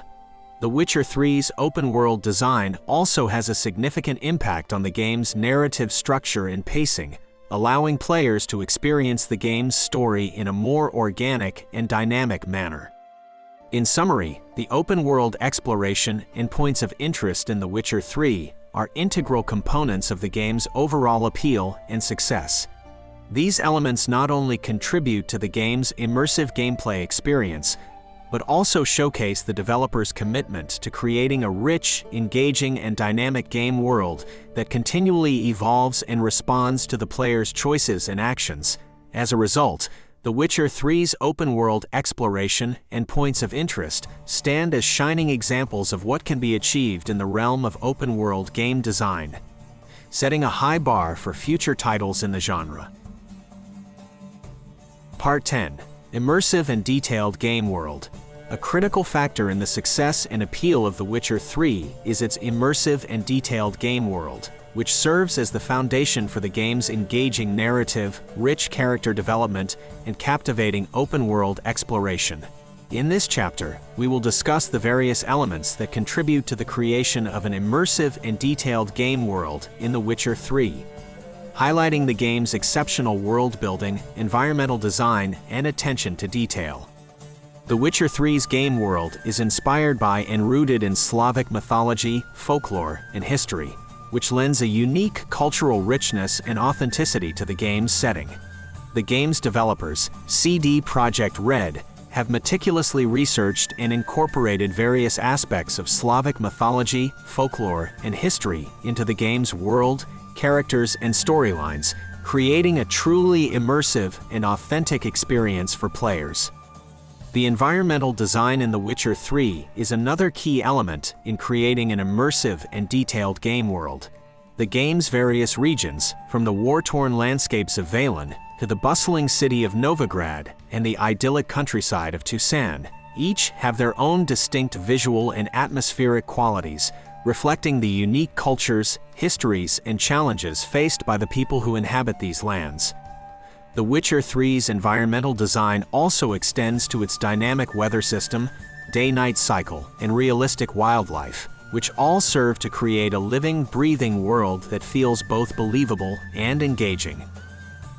S1: The Witcher 3's open-world design also has a significant impact on the game's narrative structure and pacing, allowing players to experience the game's story in a more organic and dynamic manner. In summary, the open-world exploration and points of interest in The Witcher 3 are integral components of the game's overall appeal and success. These elements not only contribute to the game's immersive gameplay experience, but also showcase the developer's commitment to creating a rich, engaging, and dynamic game world that continually evolves and responds to the player's choices and actions. As a result, The Witcher 3's open-world exploration and points of interest stand as shining examples of what can be achieved in the realm of open-world game design, setting a high bar for future titles in the genre. Part 10. Immersive and detailed game world. A critical factor in the success and appeal of The Witcher 3 is its immersive and detailed game world, which serves as the foundation for the game's engaging narrative, rich character development, and captivating open-world exploration. In this chapter, we will discuss the various elements that contribute to the creation of an immersive and detailed game world in The Witcher 3, highlighting the game's exceptional world-building, environmental design, and attention to detail. The Witcher 3's game world is inspired by and rooted in Slavic mythology, folklore, and history, which lends a unique cultural richness and authenticity to the game's setting. The game's developers, CD Projekt Red, have meticulously researched and incorporated various aspects of Slavic mythology, folklore, and history into the game's world, characters, and storylines, creating a truly immersive and authentic experience for players. The environmental design in The Witcher 3 is another key element in creating an immersive and detailed game world. The game's various regions, from the war-torn landscapes of Valen to the bustling city of Novigrad and the idyllic countryside of Tucson, each have their own distinct visual and atmospheric qualities, reflecting the unique cultures, histories, and challenges faced by the people who inhabit these lands. The Witcher 3's environmental design also extends to its dynamic weather system, day-night cycle, and realistic wildlife, which all serve to create a living, breathing world that feels both believable and engaging.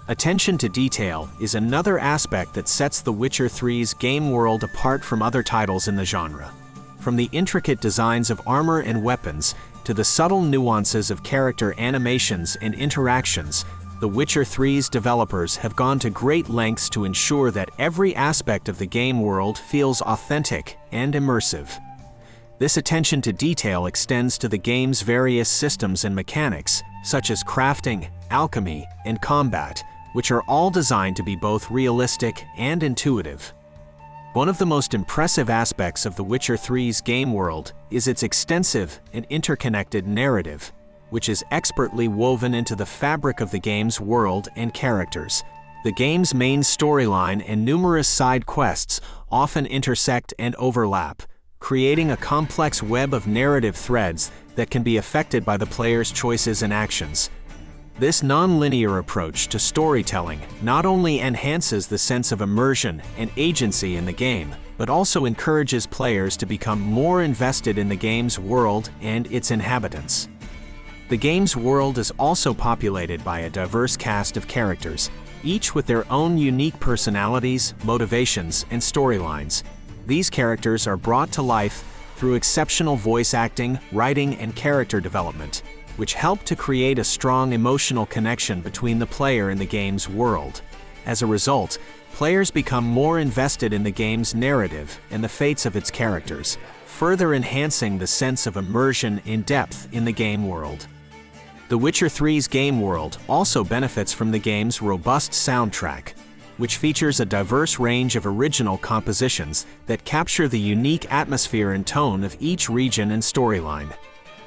S1: Attention to detail is another aspect that sets The Witcher 3's game world apart from other titles in the genre. From the intricate designs of armor and weapons to the subtle nuances of character animations and interactions, The Witcher 3's developers have gone to great lengths to ensure that every aspect of the game world feels authentic and immersive. This attention to detail extends to the game's various systems and mechanics, such as crafting, alchemy, and combat, which are all designed to be both realistic and intuitive. One of the most impressive aspects of The Witcher 3's game world is its extensive and interconnected narrative, which is expertly woven into the fabric of the game's world and characters. The game's main storyline and numerous side quests often intersect and overlap, creating a complex web of narrative threads that can be affected by the player's choices and actions. This non-linear approach to storytelling not only enhances the sense of immersion and agency in the game, but also encourages players to become more invested in the game's world and its inhabitants. The game's world is also populated by a diverse cast of characters, each with their own unique personalities, motivations, and storylines. These characters are brought to life through exceptional voice acting, writing, and character development, which help to create a strong emotional connection between the player and the game's world. As a result, players become more invested in the game's narrative and the fates of its characters, further enhancing the sense of immersion and depth in the game world. The Witcher 3's game world also benefits from the game's robust soundtrack, which features a diverse range of original compositions that capture the unique atmosphere and tone of each region and storyline.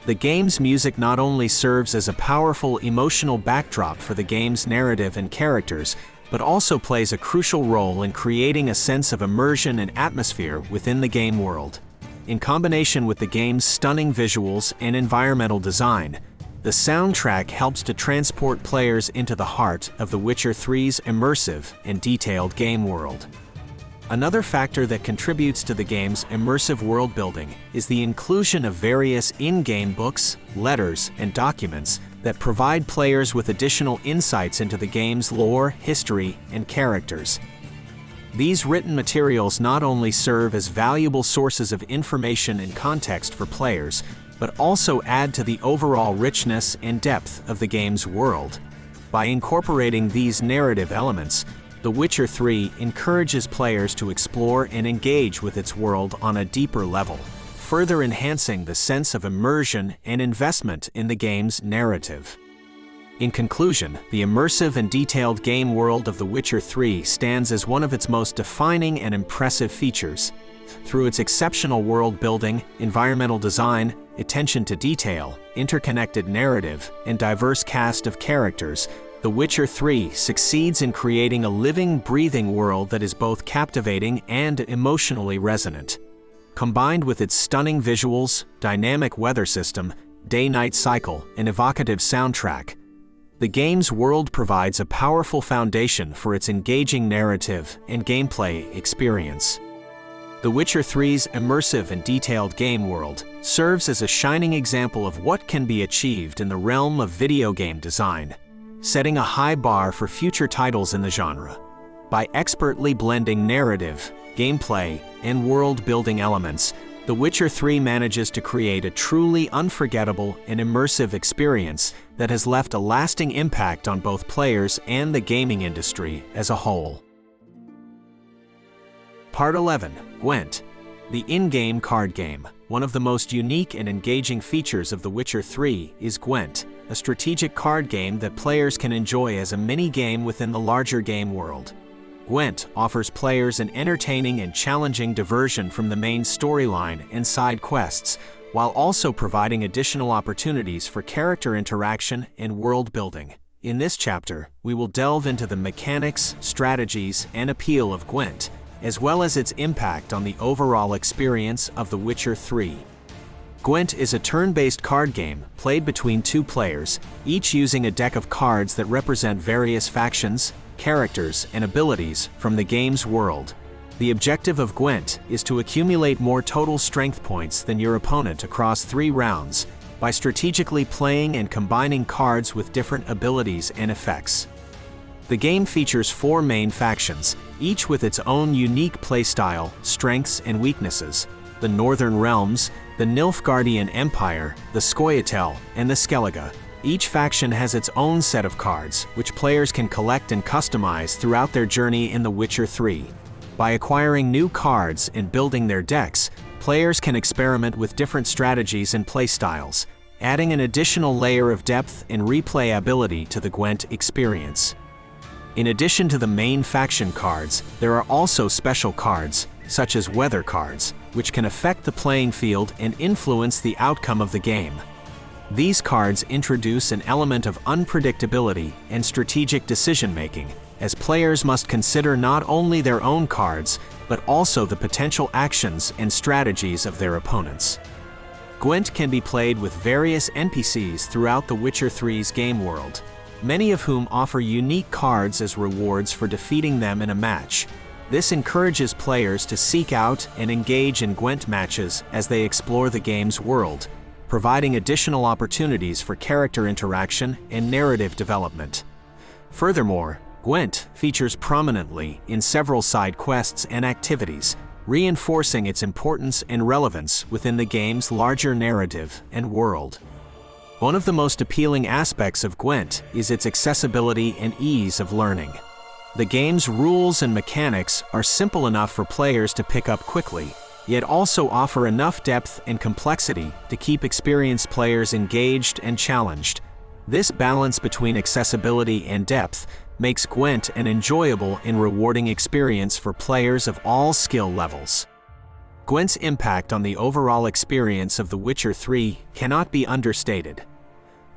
S1: The game's music not only serves as a powerful emotional backdrop for the game's narrative and characters, but also plays a crucial role in creating a sense of immersion and atmosphere within the game world. In combination with the game's stunning visuals and environmental design, the soundtrack helps to transport players into the heart of The Witcher 3's immersive and detailed game world. Another factor that contributes to the game's immersive world building is the inclusion of various in-game books, letters, and documents that provide players with additional insights into the game's lore, history, and characters. These written materials not only serve as valuable sources of information and context for players, but also add to the overall richness and depth of the game's world. By incorporating these narrative elements, The Witcher 3 encourages players to explore and engage with its world on a deeper level, further enhancing the sense of immersion and investment in the game's narrative. In conclusion, the immersive and detailed game world of The Witcher 3 stands as one of its most defining and impressive features. Through its exceptional world building, environmental design, attention to detail, interconnected narrative, and diverse cast of characters, The Witcher 3 succeeds in creating a living, breathing world that is both captivating and emotionally resonant. Combined with its stunning visuals, dynamic weather system, day-night cycle, and evocative soundtrack, the game's world provides a powerful foundation for its engaging narrative and gameplay experience. The Witcher 3's immersive and detailed game world serves as a shining example of what can be achieved in the realm of video game design, setting a high bar for future titles in the genre. By expertly blending narrative, gameplay, and world-building elements, The Witcher 3 manages to create a truly unforgettable and immersive experience that has left a lasting impact on both players and the gaming industry as a whole. Part 11. Gwent, the in-game card game. One of the most unique and engaging features of The Witcher 3 is Gwent, a strategic card game that players can enjoy as a mini-game within the larger game world. Gwent offers players an entertaining and challenging diversion from the main storyline and side quests, while also providing additional opportunities for character interaction and world building. In this chapter, we will delve into the mechanics, strategies, and appeal of Gwent, as well as its impact on the overall experience of The Witcher 3. Gwent is a turn-based card game played between two players, each using a deck of cards that represent various factions, characters, and abilities from the game's world. The objective of Gwent is to accumulate more total strength points than your opponent across 3 rounds by strategically playing and combining cards with different abilities and effects. The game features 4 main factions, each with its own unique playstyle, strengths, and weaknesses: the Northern Realms, the Nilfgaardian Empire, the Scoia'tael, and the Skellige. Each faction has its own set of cards, which players can collect and customize throughout their journey in The Witcher 3. By acquiring new cards and building their decks, players can experiment with different strategies and playstyles, adding an additional layer of depth and replayability to the Gwent experience. In addition to the main faction cards, there are also special cards, such as weather cards, which can affect the playing field and influence the outcome of the game. These cards introduce an element of unpredictability and strategic decision-making, as players must consider not only their own cards, but also the potential actions and strategies of their opponents. Gwent can be played with various NPCs throughout The Witcher 3's game world, many of whom offer unique cards as rewards for defeating them in a match. This encourages players to seek out and engage in Gwent matches as they explore the game's world, providing additional opportunities for character interaction and narrative development. Furthermore, Gwent features prominently in several side quests and activities, reinforcing its importance and relevance within the game's larger narrative and world. One of the most appealing aspects of Gwent is its accessibility and ease of learning. The game's rules and mechanics are simple enough for players to pick up quickly, yet also offer enough depth and complexity to keep experienced players engaged and challenged. This balance between accessibility and depth makes Gwent an enjoyable and rewarding experience for players of all skill levels. Gwent's impact on the overall experience of The Witcher 3 cannot be understated.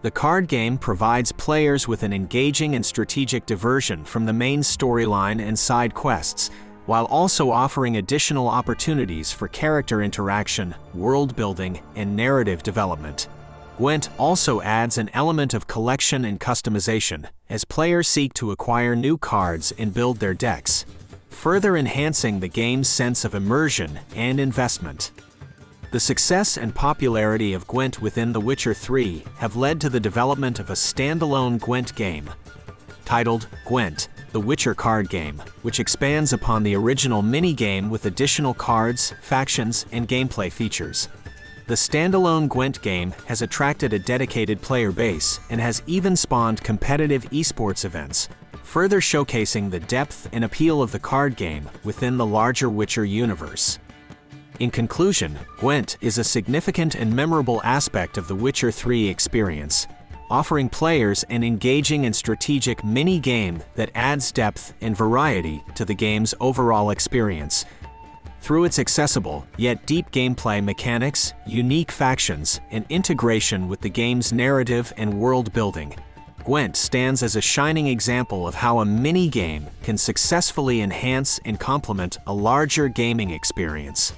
S1: The card game provides players with an engaging and strategic diversion from the main storyline and side quests, while also offering additional opportunities for character interaction, world building, and narrative development. Gwent also adds an element of collection and customization, as players seek to acquire new cards and build their decks, further enhancing the game's sense of immersion and investment. The success and popularity of Gwent within The Witcher 3 have led to the development of a standalone Gwent game, titled Gwent, The Witcher card game, which expands upon the original mini-game with additional cards, factions, and gameplay features. The standalone Gwent game has attracted a dedicated player base and has even spawned competitive esports events, further showcasing the depth and appeal of the card game within the larger Witcher universe. In conclusion, Gwent is a significant and memorable aspect of the Witcher 3 experience, offering players an engaging and strategic mini-game that adds depth and variety to the game's overall experience. Through its accessible, yet deep gameplay mechanics, unique factions, and integration with the game's narrative and world building, Gwent stands as a shining example of how a mini-game can successfully enhance and complement a larger gaming experience.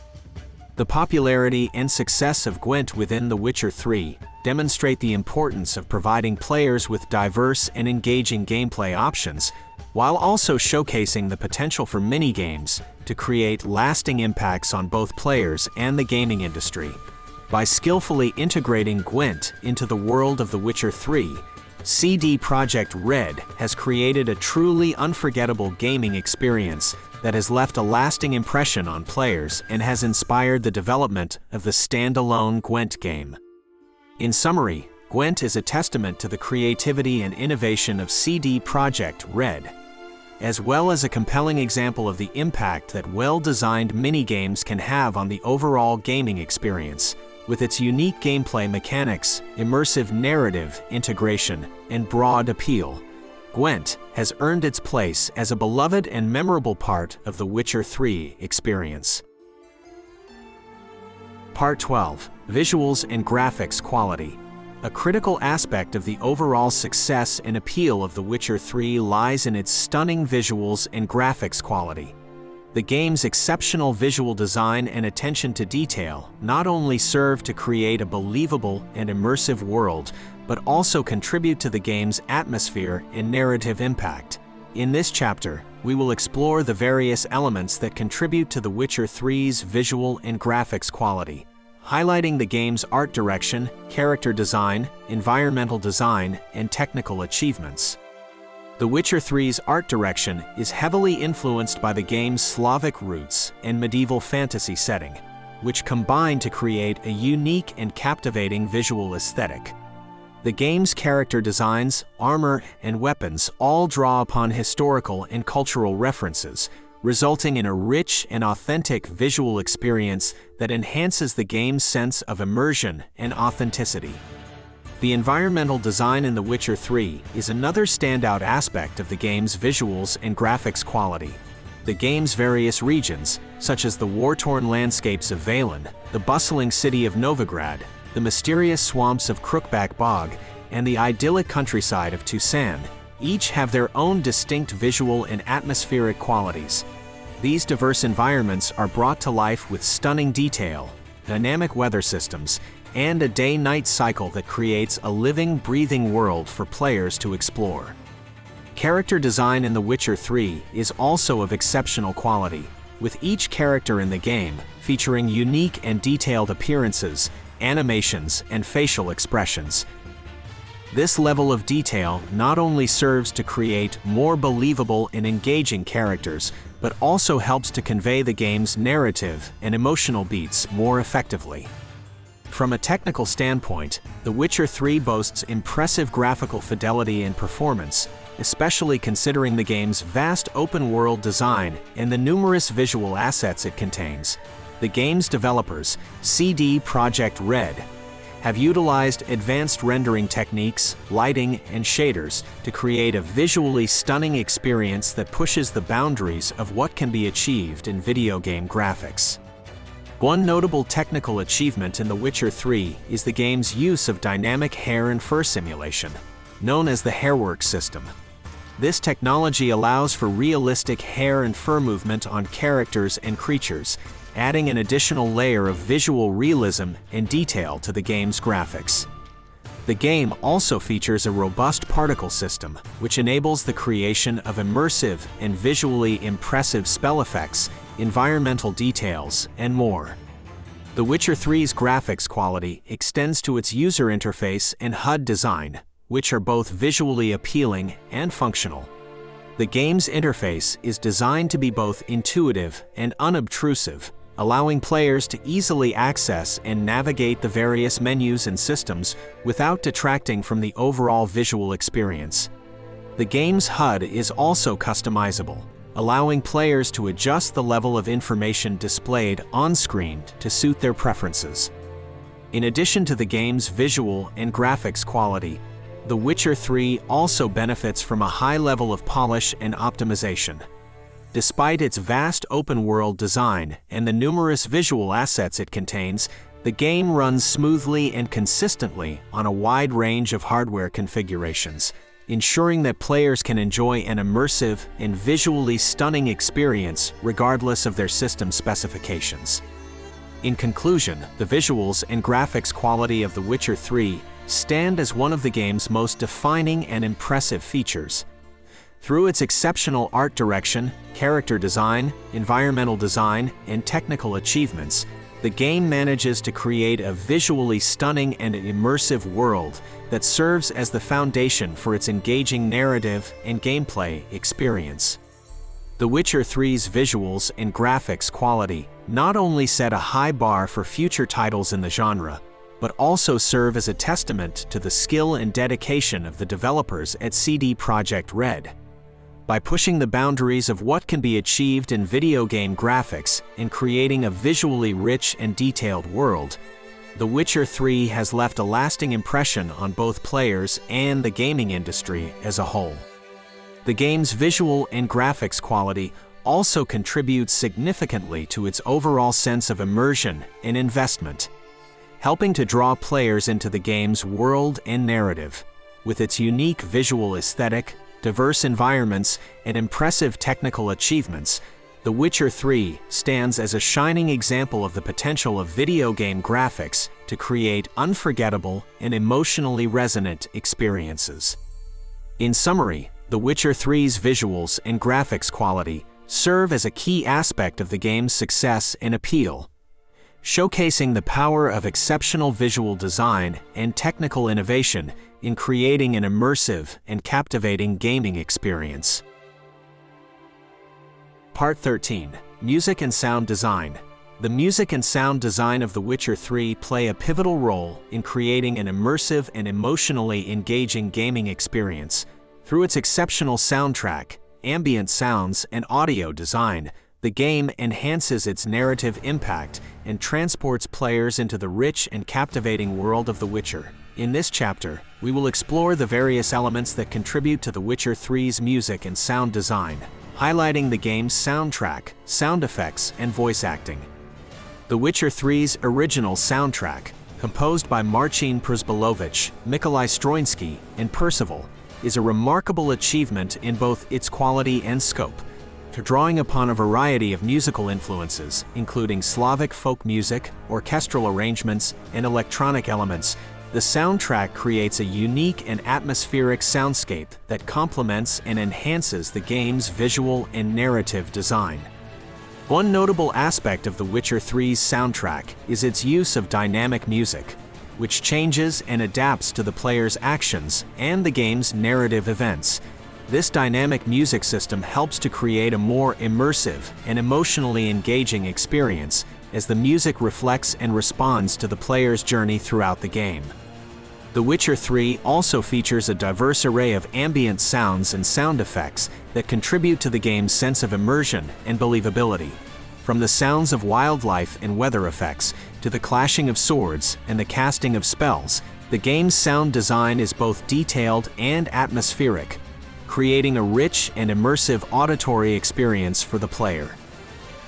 S1: The popularity and success of Gwent within The Witcher 3 demonstrate the importance of providing players with diverse and engaging gameplay options, while also showcasing the potential for mini-games to create lasting impacts on both players and the gaming industry. By skillfully integrating Gwent into the world of The Witcher 3, CD Projekt Red has created a truly unforgettable gaming experience that has left a lasting impression on players and has inspired the development of the standalone Gwent game. In summary, Gwent is a testament to the creativity and innovation of CD Projekt Red, as well as a compelling example of the impact that well-designed mini-games can have on the overall gaming experience. With its unique gameplay mechanics, immersive narrative integration, and broad appeal, Gwent has earned its place as a beloved and memorable part of the Witcher 3 experience. Part 12. Visuals and Graphics Quality. A critical aspect of the overall success and appeal of The Witcher 3 lies in its stunning visuals and graphics quality. The game's exceptional visual design and attention to detail not only serve to create a believable and immersive world, but also contribute to the game's atmosphere and narrative impact. In this chapter, we will explore the various elements that contribute to The Witcher 3's visual and graphics quality, highlighting the game's art direction, character design, environmental design, and technical achievements. The Witcher 3's art direction is heavily influenced by the game's Slavic roots and medieval fantasy setting, which combine to create a unique and captivating visual aesthetic. The game's character designs, armor, and weapons all draw upon historical and cultural references, resulting in a rich and authentic visual experience that enhances the game's sense of immersion and authenticity. The environmental design in The Witcher 3 is another standout aspect of the game's visuals and graphics quality. The game's various regions, such as the war-torn landscapes of Valen, the bustling city of Novigrad, the mysterious swamps of Crookback Bog, and the idyllic countryside of Toussaint, Each have their own distinct visual and atmospheric qualities. These diverse environments are brought to life with stunning detail, dynamic weather systems, and a day-night cycle that creates a living, breathing world for players to explore. Character design in The Witcher 3 is also of exceptional quality, with each character in the game featuring unique and detailed appearances, animations, and facial expressions. This level of detail not only serves to create more believable and engaging characters, but also helps to convey the game's narrative and emotional beats more effectively. From a technical standpoint, The Witcher 3 boasts impressive graphical fidelity and performance, especially considering the game's vast open-world design and the numerous visual assets it contains. The game's developers, CD Projekt Red, have utilized advanced rendering techniques, lighting, and shaders to create a visually stunning experience that pushes the boundaries of what can be achieved in video game graphics. One notable technical achievement in The Witcher 3 is the game's use of dynamic hair and fur simulation, known as the hairwork system. This technology allows for realistic hair and fur movement on characters and creatures, adding an additional layer of visual realism and detail to the game's graphics. The game also features a robust particle system, which enables the creation of immersive and visually impressive spell effects, environmental details, and more. The Witcher 3's graphics quality extends to its user interface and HUD design, which are both visually appealing and functional. The game's interface is designed to be both intuitive and unobtrusive, allowing players to easily access and navigate the various menus and systems without detracting from the overall visual experience. The game's HUD is also customizable, allowing players to adjust the level of information displayed on-screen to suit their preferences. In addition to the game's visual and graphics quality, The Witcher 3 also benefits from a high level of polish and optimization. Despite its vast open-world design and the numerous visual assets it contains, the game runs smoothly and consistently on a wide range of hardware configurations, ensuring that players can enjoy an immersive and visually stunning experience regardless of their system specifications. In conclusion, the visuals and graphics quality of The Witcher 3 stand as one of the game's most defining and impressive features. Through its exceptional art direction, character design, environmental design, and technical achievements, the game manages to create a visually stunning and immersive world that serves as the foundation for its engaging narrative and gameplay experience. The Witcher 3's visuals and graphics quality not only set a high bar for future titles in the genre, but also serve as a testament to the skill and dedication of the developers at CD Projekt Red. By pushing the boundaries of what can be achieved in video game graphics and creating a visually rich and detailed world, The Witcher 3 has left a lasting impression on both players and the gaming industry as a whole. The game's visual and graphics quality also contributes significantly to its overall sense of immersion and investment, helping to draw players into the game's world and narrative. With its unique visual aesthetic, diverse environments, and impressive technical achievements, The Witcher 3 stands as a shining example of the potential of video game graphics to create unforgettable and emotionally resonant experiences. In summary, The Witcher 3's visuals and graphics quality serve as a key aspect of the game's success and appeal, showcasing the power of exceptional visual design and technical innovation in creating an immersive and captivating gaming experience. Part 13. Music and Sound Design. The music and sound design of The Witcher 3 play a pivotal role in creating an immersive and emotionally engaging gaming experience. Through its exceptional soundtrack, ambient sounds, and audio design, the game enhances its narrative impact and transports players into the rich and captivating world of The Witcher. In this chapter, we will explore the various elements that contribute to The Witcher 3's music and sound design, highlighting the game's soundtrack, sound effects, and voice acting. The Witcher 3's original soundtrack, composed by Marcin Przybylowicz, Mikolaj Stroinski, and Percival, is a remarkable achievement in both its quality and scope. Drawing upon a variety of musical influences, including Slavic folk music, orchestral arrangements, and electronic elements, the soundtrack creates a unique and atmospheric soundscape that complements and enhances the game's visual and narrative design. One notable aspect of The Witcher 3's soundtrack is its use of dynamic music, which changes and adapts to the player's actions and the game's narrative events. This dynamic music system helps to create a more immersive and emotionally engaging experience as the music reflects and responds to the player's journey throughout the game. The Witcher 3 also features a diverse array of ambient sounds and sound effects that contribute to the game's sense of immersion and believability. From the sounds of wildlife and weather effects to the clashing of swords and the casting of spells, the game's sound design is both detailed and atmospheric, creating a rich and immersive auditory experience for the player.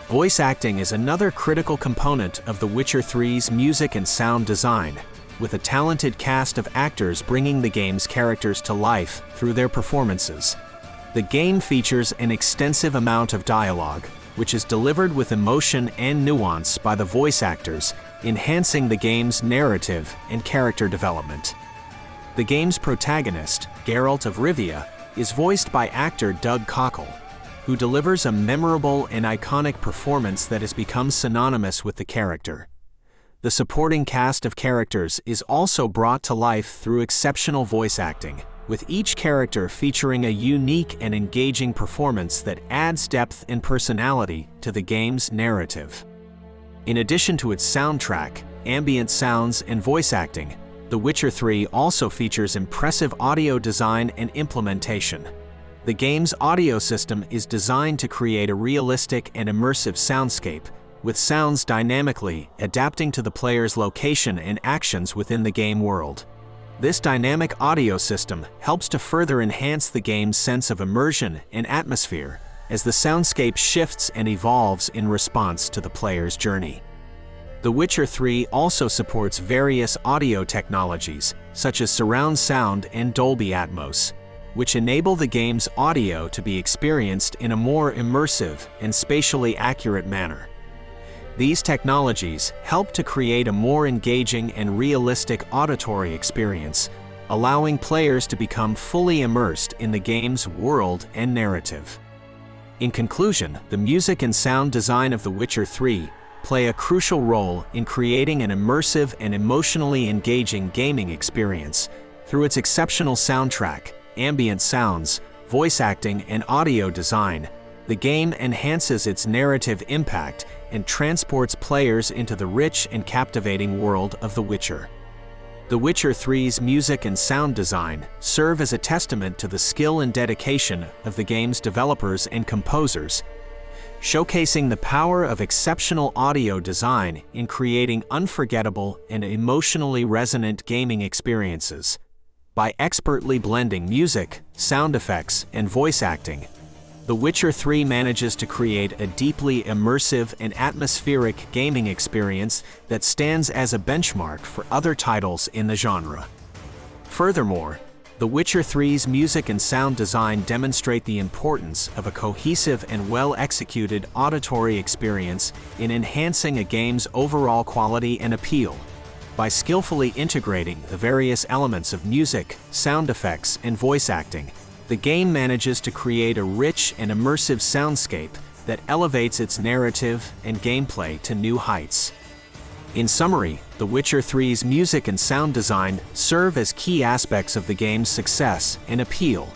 S1: Voice acting is another critical component of The Witcher 3's music and sound design, with a talented cast of actors bringing the game's characters to life through their performances. The game features an extensive amount of dialogue, which is delivered with emotion and nuance by the voice actors, enhancing the game's narrative and character development. The game's protagonist, Geralt of Rivia, is voiced by actor Doug Cockle, who delivers a memorable and iconic performance that has become synonymous with the character. The supporting cast of characters is also brought to life through exceptional voice acting, with each character featuring a unique and engaging performance that adds depth and personality to the game's narrative. In addition to its soundtrack, ambient sounds, and voice acting, The Witcher 3 also features impressive audio design and implementation. The game's audio system is designed to create a realistic and immersive soundscape, with sounds dynamically adapting to the player's location and actions within the game world. This dynamic audio system helps to further enhance the game's sense of immersion and atmosphere as the soundscape shifts and evolves in response to the player's journey. The Witcher 3 also supports various audio technologies, such as surround sound and Dolby Atmos, which enable the game's audio to be experienced in a more immersive and spatially accurate manner. These technologies help to create a more engaging and realistic auditory experience, allowing players to become fully immersed in the game's world and narrative. In conclusion, the music and sound design of The Witcher 3 play a crucial role in creating an immersive and emotionally engaging gaming experience. Through its exceptional soundtrack, ambient sounds, voice acting, and audio design, the game enhances its narrative impact and transports players into the rich and captivating world of The Witcher. The Witcher 3's music and sound design serve as a testament to the skill and dedication of the game's developers and composers, showcasing the power of exceptional audio design in creating unforgettable and emotionally resonant gaming experiences. By expertly blending music, sound effects, and voice acting, The Witcher 3 manages to create a deeply immersive and atmospheric gaming experience that stands as a benchmark for other titles in the genre. Furthermore, The Witcher 3's music and sound design demonstrate the importance of a cohesive and well-executed auditory experience in enhancing a game's overall quality and appeal. By skillfully integrating the various elements of music, sound effects, and voice acting, the game manages to create a rich and immersive soundscape that elevates its narrative and gameplay to new heights. In summary, The Witcher 3's music and sound design serve as key aspects of the game's success and appeal,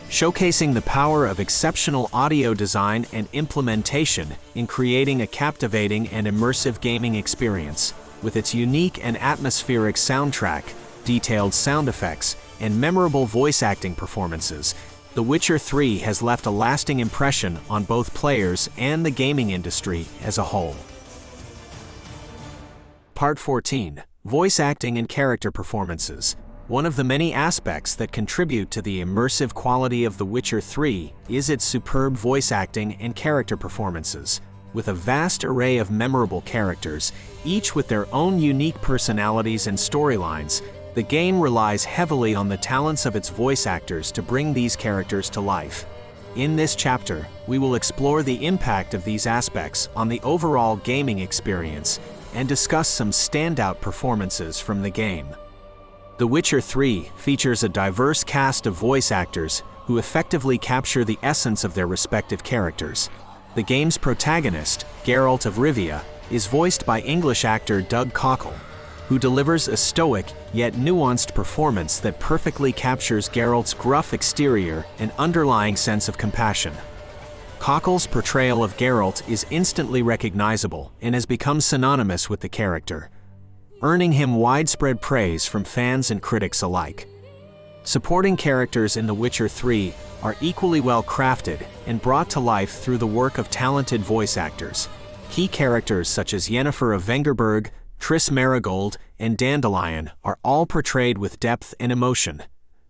S1: showcasing the power of exceptional audio design and implementation in creating a captivating and immersive gaming experience. With its unique and atmospheric soundtrack, detailed sound effects, and memorable voice acting performances, The Witcher 3 has left a lasting impression on both players and the gaming industry as a whole. Part 14. Voice acting and character performances. One of the many aspects that contribute to the immersive quality of The Witcher 3 is its superb voice acting and character performances. With a vast array of memorable characters, each with their own unique personalities and storylines, The game relies heavily on the talents of its voice actors to bring these characters to life. In this chapter, we will explore the impact of these aspects on the overall gaming experience and discuss some standout performances from the game. The Witcher 3 features a diverse cast of voice actors who effectively capture the essence of their respective characters. The game's protagonist, Geralt of Rivia, is voiced by English actor Doug Cockle, who delivers a stoic yet nuanced performance that perfectly captures Geralt's gruff exterior and underlying sense of compassion. Cockle's portrayal of Geralt is instantly recognizable and has become synonymous with the character, earning him widespread praise from fans and critics alike. Supporting characters in The Witcher 3 are equally well crafted and brought to life through the work of talented voice actors. Key characters such as Yennefer of Vengerberg, Triss Marigold, and Dandelion are all portrayed with depth and emotion,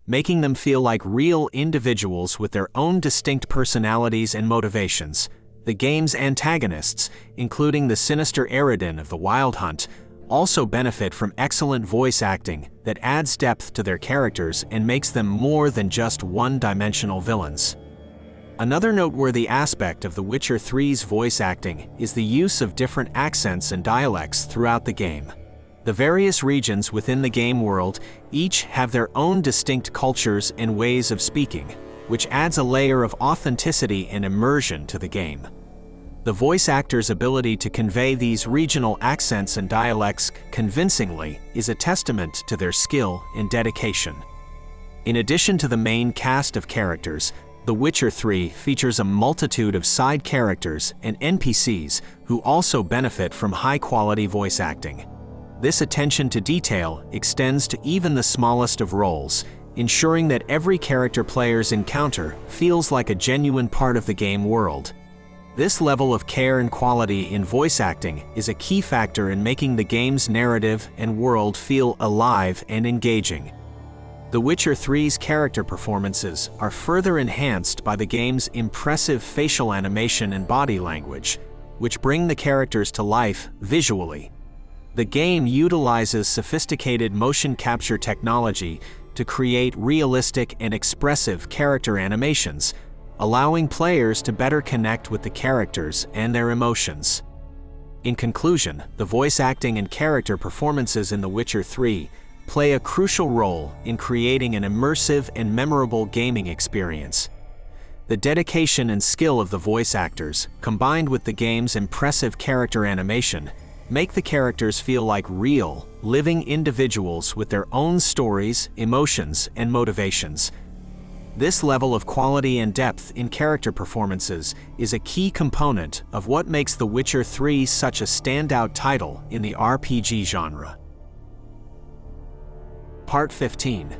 S1: making them feel like real individuals with their own distinct personalities and motivations. The game's antagonists, including the sinister Eredin of the Wild Hunt, also benefit from excellent voice acting that adds depth to their characters and makes them more than just one-dimensional villains. Another noteworthy aspect of The Witcher 3's voice acting is the use of different accents and dialects throughout the game. The various regions within the game world each have their own distinct cultures and ways of speaking, which adds a layer of authenticity and immersion to the game. The voice actor's ability to convey these regional accents and dialects convincingly is a testament to their skill and dedication. In addition to the main cast of characters, The Witcher 3 features a multitude of side characters and NPCs who also benefit from high-quality voice acting. This attention to detail extends to even the smallest of roles, ensuring that every character players encounter feels like a genuine part of the game world. This level of care and quality in voice acting is a key factor in making the game's narrative and world feel alive and engaging. The Witcher 3's character performances are further enhanced by the game's impressive facial animation and body language, which bring the characters to life visually. The game utilizes sophisticated motion capture technology to create realistic and expressive character animations, allowing players to better connect with the characters and their emotions. In conclusion, the voice acting and character performances in The Witcher 3 play a crucial role in creating an immersive and memorable gaming experience. The dedication and skill of the voice actors, combined with the game's impressive character animation, make the characters feel like real, living individuals with their own stories, emotions, and motivations. This level of quality and depth in character performances is a key component of what makes The Witcher 3 such a standout title in the RPG genre. Part 15.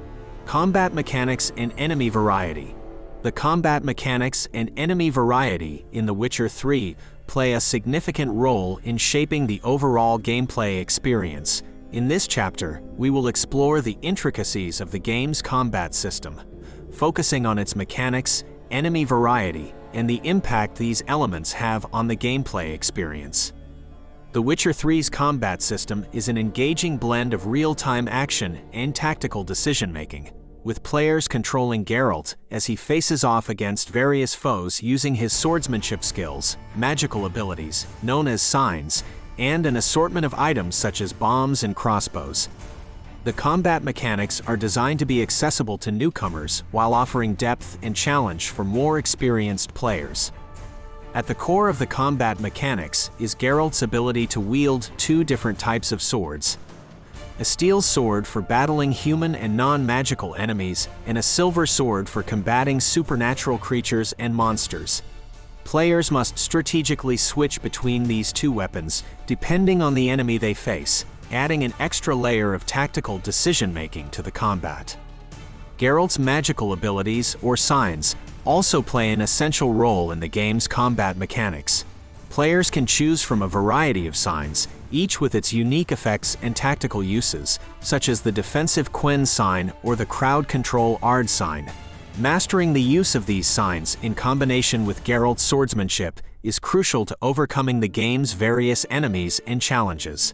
S1: Combat Mechanics and Enemy Variety. The combat mechanics and enemy variety in The Witcher 3 play a significant role in shaping the overall gameplay experience. In this chapter, we will explore the intricacies of the game's combat system, focusing on its mechanics, enemy variety, and the impact these elements have on the gameplay experience. The Witcher 3's combat system is an engaging blend of real-time action and tactical decision-making, with players controlling Geralt as he faces off against various foes using his swordsmanship skills, magical abilities, known as signs, and an assortment of items such as bombs and crossbows. The combat mechanics are designed to be accessible to newcomers while offering depth and challenge for more experienced players. At the core of the combat mechanics is Geralt's ability to wield two different types of swords: a steel sword for battling human and non-magical enemies, and a silver sword for combating supernatural creatures and monsters. Players must strategically switch between these two weapons depending on the enemy they face, adding an extra layer of tactical decision-making to the combat. Geralt's magical abilities, or signs, also play an essential role in the game's combat mechanics. Players can choose from a variety of signs, each with its unique effects and tactical uses, such as the defensive Quen sign or the crowd control Ard sign. Mastering the use of these signs in combination with Geralt's swordsmanship is crucial to overcoming the game's various enemies and challenges.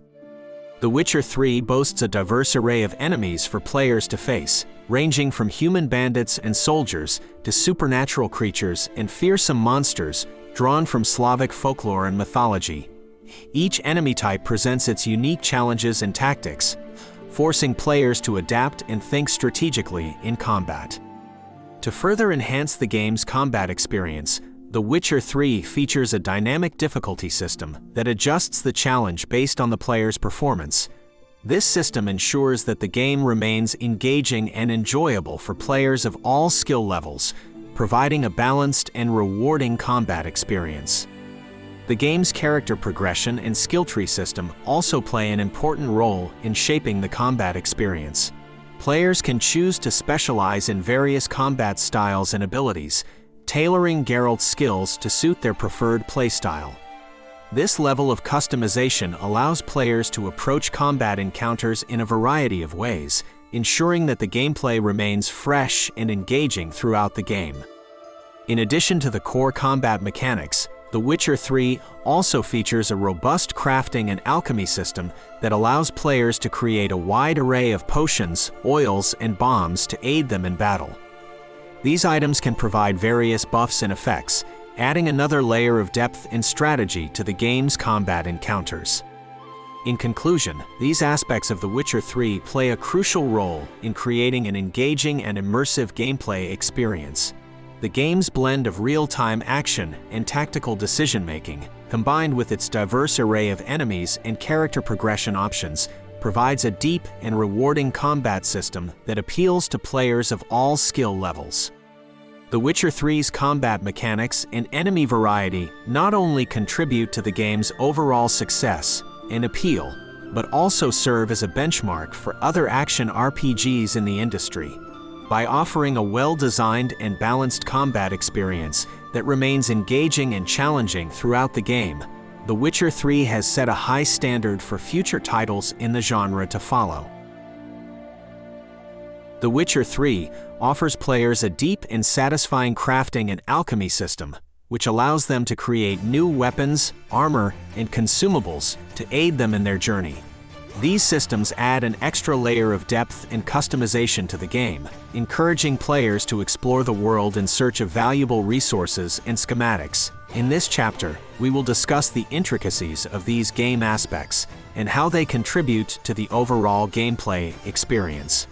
S1: The Witcher 3 boasts a diverse array of enemies for players to face, ranging from human bandits and soldiers to supernatural creatures and fearsome monsters drawn from Slavic folklore and mythology. Each enemy type presents its unique challenges and tactics, forcing players to adapt and think strategically in combat. To further enhance the game's combat experience, The Witcher 3 features a dynamic difficulty system that adjusts the challenge based on the player's performance. This system ensures that the game remains engaging and enjoyable for players of all skill levels, providing a balanced and rewarding combat experience. The game's character progression and skill tree system also play an important role in shaping the combat experience. Players can choose to specialize in various combat styles and abilities, tailoring Geralt's skills to suit their preferred playstyle. This level of customization allows players to approach combat encounters in a variety of ways, ensuring that the gameplay remains fresh and engaging throughout the game. In addition to the core combat mechanics, The Witcher 3 also features a robust crafting and alchemy system that allows players to create a wide array of potions, oils, and bombs to aid them in battle. These items can provide various buffs and effects, adding another layer of depth and strategy to the game's combat encounters. In conclusion, these aspects of The Witcher 3 play a crucial role in creating an engaging and immersive gameplay experience. The game's blend of real-time action and tactical decision-making, combined with its diverse array of enemies and character progression options, provides a deep and rewarding combat system that appeals to players of all skill levels. The Witcher 3's combat mechanics and enemy variety not only contribute to the game's overall success and appeal, but also serve as a benchmark for other action RPGs in the industry. By offering a well-designed and balanced combat experience that remains engaging and challenging throughout the game, The Witcher 3 has set a high standard for future titles in the genre to follow. The Witcher 3 offers players a deep and satisfying crafting and alchemy system, which allows them to create new weapons, armor, and consumables to aid them in their journey. These systems add an extra layer of depth and customization to the game, encouraging players to explore the world in search of valuable resources and schematics. In this chapter, we will discuss the intricacies of these game aspects and how they contribute to the overall gameplay experience.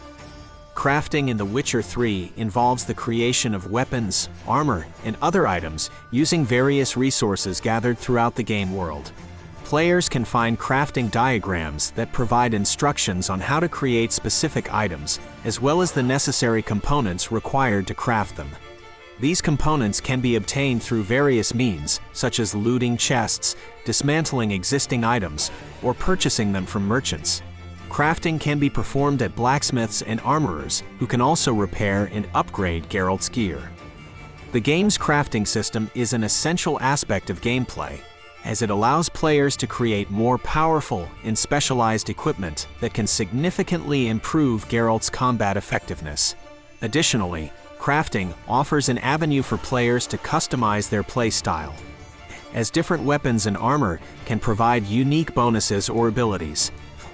S1: Crafting in The Witcher 3 involves the creation of weapons, armor, and other items using various resources gathered throughout the game world. Players can find crafting diagrams that provide instructions on how to create specific items, as well as the necessary components required to craft them. These components can be obtained through various means, such as looting chests, dismantling existing items, or purchasing them from merchants. Crafting can be performed at blacksmiths and armorers, who can also repair and upgrade Geralt's gear. The game's crafting system is an essential aspect of gameplay, as it allows players to create more powerful and specialized equipment that can significantly improve Geralt's combat effectiveness. Additionally, crafting offers an avenue for players to customize their playstyle, as different weapons and armor can provide unique bonuses or abilities.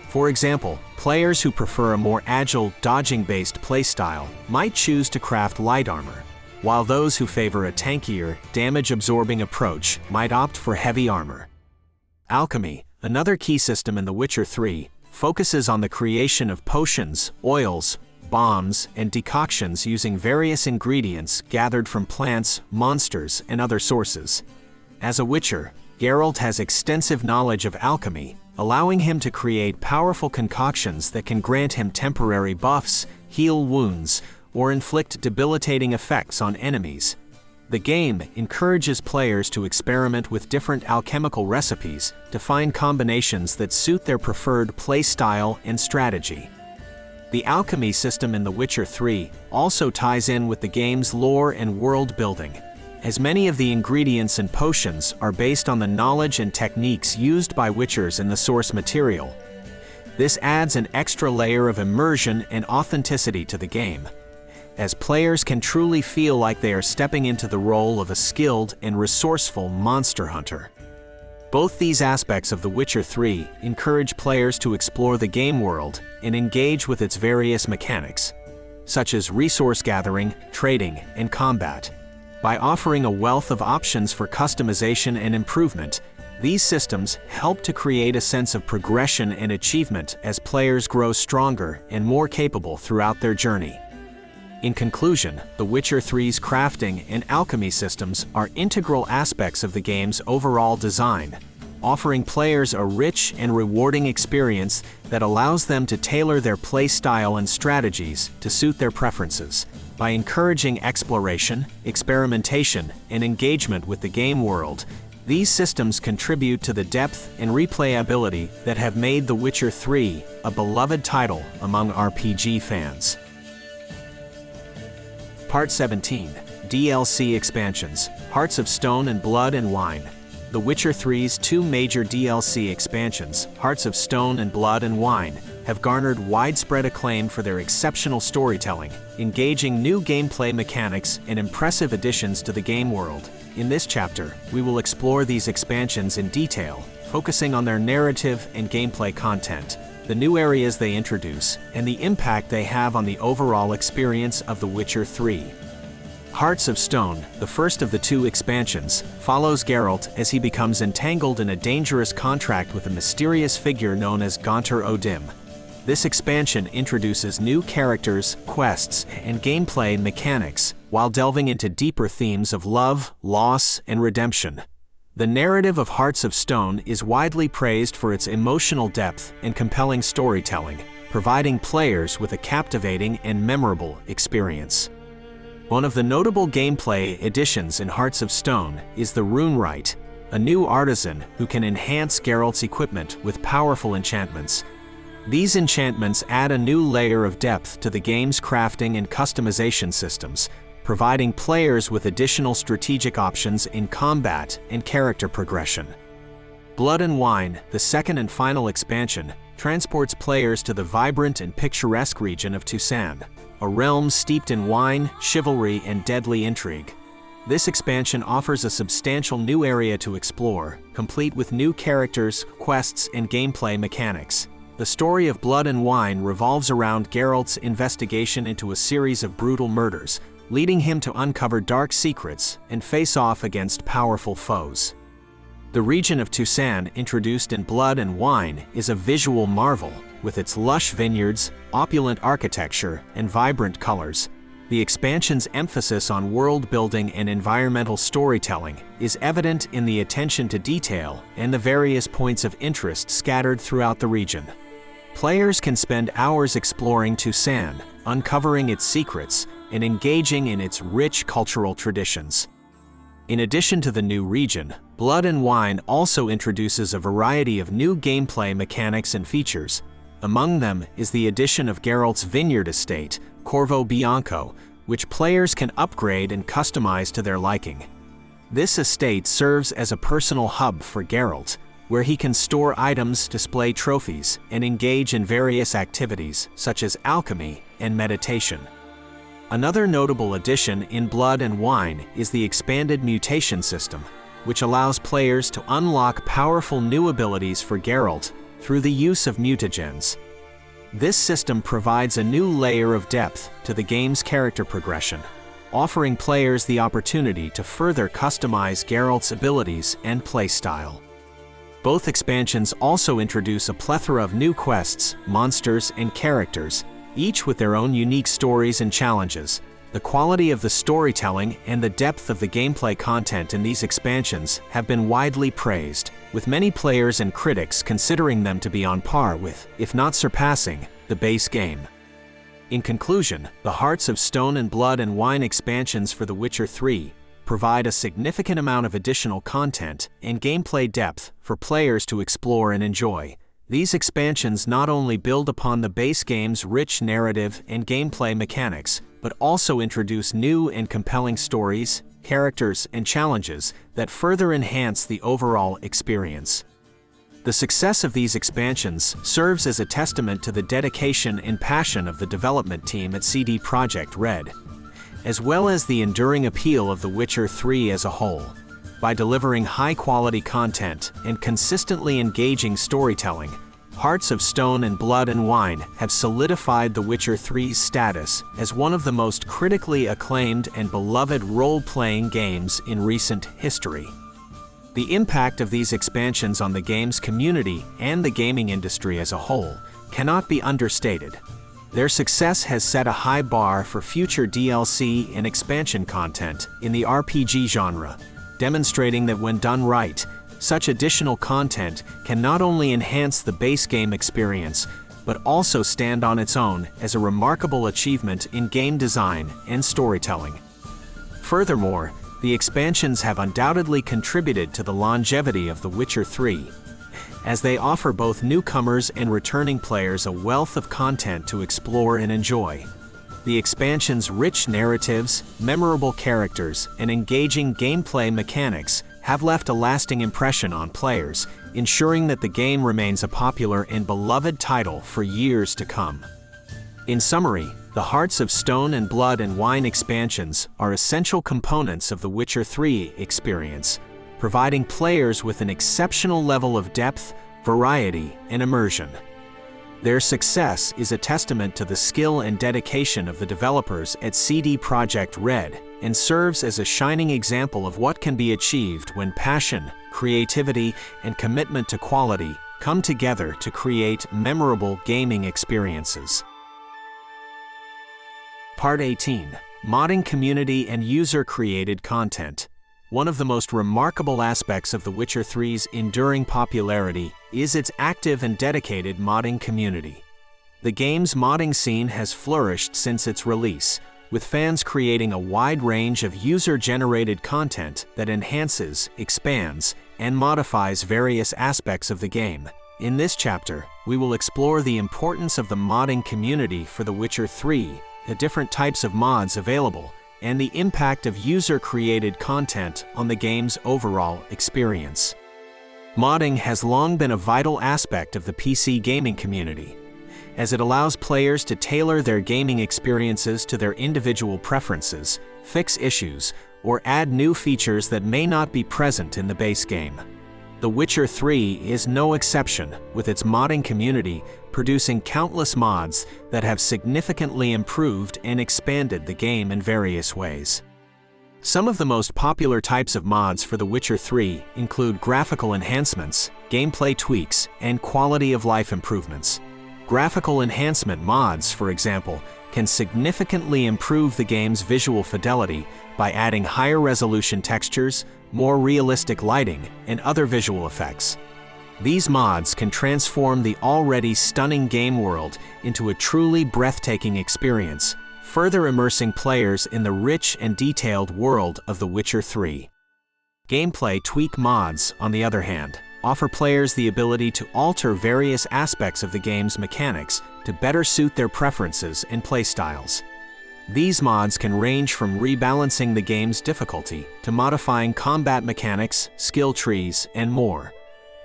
S1: For example, players who prefer a more agile, dodging-based playstyle might choose to craft light armor, while those who favor a tankier, damage-absorbing approach might opt for heavy armor. Alchemy, another key system in The Witcher 3, focuses on the creation of potions, oils, bombs, and decoctions using various ingredients gathered from plants, monsters, and other sources. As a Witcher, Geralt has extensive knowledge of alchemy, allowing him to create powerful concoctions that can grant him temporary buffs, heal wounds, or inflict debilitating effects on enemies. The game encourages players to experiment with different alchemical recipes to find combinations that suit their preferred playstyle and strategy. The alchemy system in The Witcher 3 also ties in with the game's lore and world building, as many of the ingredients and potions are based on the knowledge and techniques used by Witchers in the source material. This adds an extra layer of immersion and authenticity to the game, as players can truly feel like they are stepping into the role of a skilled and resourceful monster hunter. Both these aspects of The Witcher 3 encourage players to explore the game world and engage with its various mechanics, such as resource gathering, trading, and combat. By offering a wealth of options for customization and improvement, these systems help to create a sense of progression and achievement as players grow stronger and more capable throughout their journey. In conclusion, The Witcher 3's crafting and alchemy systems are integral aspects of the game's overall design, offering players a rich and rewarding experience that allows them to tailor their play style and strategies to suit their preferences. By encouraging exploration, experimentation, and engagement with the game world, these systems contribute to the depth and replayability that have made The Witcher 3 a beloved title among RPG fans. Part 17. DLC Expansions, Hearts of Stone and Blood and Wine. The Witcher 3's two major DLC expansions, Hearts of Stone and Blood and Wine, have garnered widespread acclaim for their exceptional storytelling, engaging new gameplay mechanics, and impressive additions to the game world. In this chapter, we will explore these expansions in detail, focusing on their narrative and gameplay content, the new areas they introduce, and the impact they have on the overall experience of The Witcher 3. Hearts of Stone, the first of the two expansions, follows Geralt as he becomes entangled in a dangerous contract with a mysterious figure known as Gaunter O'Dim. This expansion introduces new characters, quests, and gameplay mechanics, while delving into deeper themes of love, loss, and redemption. The narrative of Hearts of Stone is widely praised for its emotional depth and compelling storytelling, providing players with a captivating and memorable experience. One of the notable gameplay additions in Hearts of Stone is the Runewright, a new artisan who can enhance Geralt's equipment with powerful enchantments. These enchantments add a new layer of depth to the game's crafting and customization systems, providing players with additional strategic options in combat and character progression. Blood and Wine, the second and final expansion, transports players to the vibrant and picturesque region of Toussaint, a realm steeped in wine, chivalry, and deadly intrigue. This expansion offers a substantial new area to explore, complete with new characters, quests, and gameplay mechanics. The story of Blood and Wine revolves around Geralt's investigation into a series of brutal murders, leading him to uncover dark secrets and face off against powerful foes. The region of Toussaint, introduced in Blood and Wine, is a visual marvel, with its lush vineyards, opulent architecture, and vibrant colors. The expansion's emphasis on world building and environmental storytelling is evident in the attention to detail and the various points of interest scattered throughout the region. Players can spend hours exploring Toussaint, uncovering its secrets, and engaging in its rich cultural traditions. In addition to the new region, Blood and Wine also introduces a variety of new gameplay mechanics and features. Among them is the addition of Geralt's vineyard estate, Corvo Bianco, which players can upgrade and customize to their liking. This estate serves as a personal hub for Geralt, where he can store items, display trophies, and engage in various activities such as alchemy and meditation. Another notable addition in Blood and Wine is the expanded mutation system, which allows players to unlock powerful new abilities for Geralt through the use of mutagens. This system provides a new layer of depth to the game's character progression, offering players the opportunity to further customize Geralt's abilities and playstyle. Both expansions also introduce a plethora of new quests, monsters, and characters, each with their own unique stories and challenges. The quality of the storytelling and the depth of the gameplay content in these expansions have been widely praised, with many players and critics considering them to be on par with, if not surpassing, the base game. In conclusion, the Hearts of Stone and Blood and Wine expansions for The Witcher 3 provide a significant amount of additional content and gameplay depth for players to explore and enjoy. These expansions not only build upon the base game's rich narrative and gameplay mechanics, but also introduce new and compelling stories, characters, and challenges that further enhance the overall experience. The success of these expansions serves as a testament to the dedication and passion of the development team at CD Projekt Red, as well as the enduring appeal of The Witcher 3 as a whole. By delivering high-quality content and consistently engaging storytelling, Hearts of Stone and Blood and Wine have solidified The Witcher 3's status as one of the most critically acclaimed and beloved role-playing games in recent history. The impact of these expansions on the game's community and the gaming industry as a whole cannot be understated. Their success has set a high bar for future DLC and expansion content in the RPG genre, demonstrating that when done right, such additional content can not only enhance the base game experience, but also stand on its own as a remarkable achievement in game design and storytelling. Furthermore, the expansions have undoubtedly contributed to the longevity of The Witcher 3, as they offer both newcomers and returning players a wealth of content to explore and enjoy. The expansion's rich narratives, memorable characters, and engaging gameplay mechanics have left a lasting impression on players, ensuring that the game remains a popular and beloved title for years to come. In summary, the Hearts of Stone and Blood and Wine expansions are essential components of the Witcher 3 experience, providing players with an exceptional level of depth, variety, and immersion. Their success is a testament to the skill and dedication of the developers at CD Projekt Red and serves as a shining example of what can be achieved when passion, creativity, and commitment to quality come together to create memorable gaming experiences. Part 18. Modding Community and User-Created Content. One of the most remarkable aspects of The Witcher 3's enduring popularity is its active and dedicated modding community. The game's modding scene has flourished since its release, with fans creating a wide range of user-generated content that enhances, expands, and modifies various aspects of the game. In this chapter, we will explore the importance of the modding community for The Witcher 3, the different types of mods available, and the impact of user-created content on the game's overall experience. Modding has long been a vital aspect of the PC gaming community, as it allows players to tailor their gaming experiences to their individual preferences, fix issues, or add new features that may not be present in the base game. The Witcher 3 is no exception, with its modding community producing countless mods that have significantly improved and expanded the game in various ways. Some of the most popular types of mods for The Witcher 3 include graphical enhancements, gameplay tweaks, and quality-of-life improvements. Graphical enhancement mods, for example, can significantly improve the game's visual fidelity by adding higher resolution textures, more realistic lighting, and other visual effects. These mods can transform the already stunning game world into a truly breathtaking experience, further immersing players in the rich and detailed world of The Witcher 3. Gameplay tweak mods, on the other hand, offer players the ability to alter various aspects of the game's mechanics to better suit their preferences and playstyles. These mods can range from rebalancing the game's difficulty to modifying combat mechanics, skill trees, and more.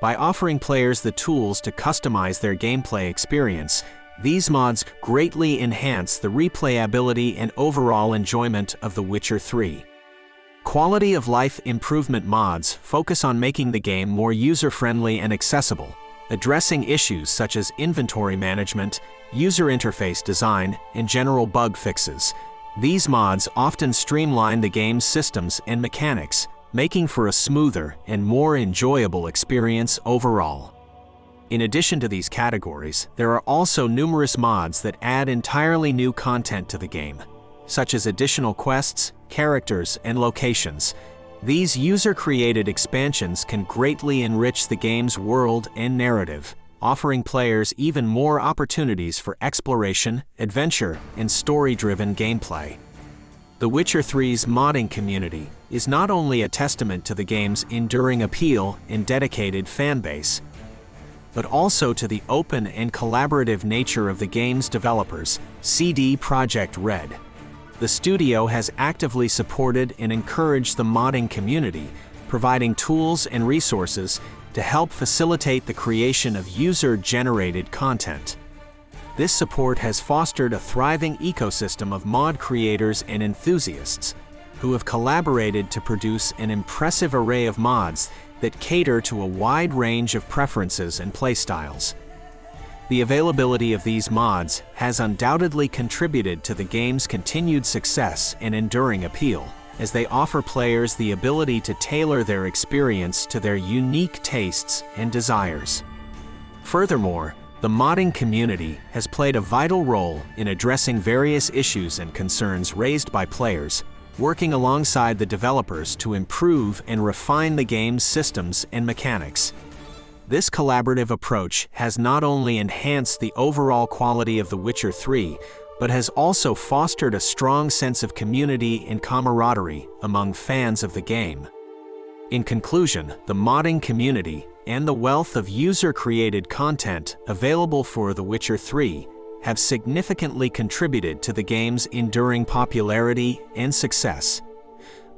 S1: By offering players the tools to customize their gameplay experience, these mods greatly enhance the replayability and overall enjoyment of The Witcher 3. Quality-of-life improvement mods focus on making the game more user-friendly and accessible, addressing issues such as inventory management, user interface design, and general bug fixes. These mods often streamline the game's systems and mechanics, making for a smoother and more enjoyable experience overall. In addition to these categories, there are also numerous mods that add entirely new content to the game, such as additional quests, characters, and locations. These user-created expansions can greatly enrich the game's world and narrative, offering players even more opportunities for exploration, adventure, and story-driven gameplay. The Witcher 3's modding community is not only a testament to the game's enduring appeal and dedicated fanbase, but also to the open and collaborative nature of the game's developers, CD Projekt Red. The studio has actively supported and encouraged the modding community, providing tools and resources to help facilitate the creation of user-generated content. This support has fostered a thriving ecosystem of mod creators and enthusiasts, who have collaborated to produce an impressive array of mods that cater to a wide range of preferences and playstyles. The availability of these mods has undoubtedly contributed to the game's continued success and enduring appeal, as they offer players the ability to tailor their experience to their unique tastes and desires. Furthermore, the modding community has played a vital role in addressing various issues and concerns raised by players, working alongside the developers to improve and refine the game's systems and mechanics. This collaborative approach has not only enhanced the overall quality of The Witcher 3, but has also fostered a strong sense of community and camaraderie among fans of the game. In conclusion, the modding community and the wealth of user-created content available for The Witcher 3 have significantly contributed to the game's enduring popularity and success.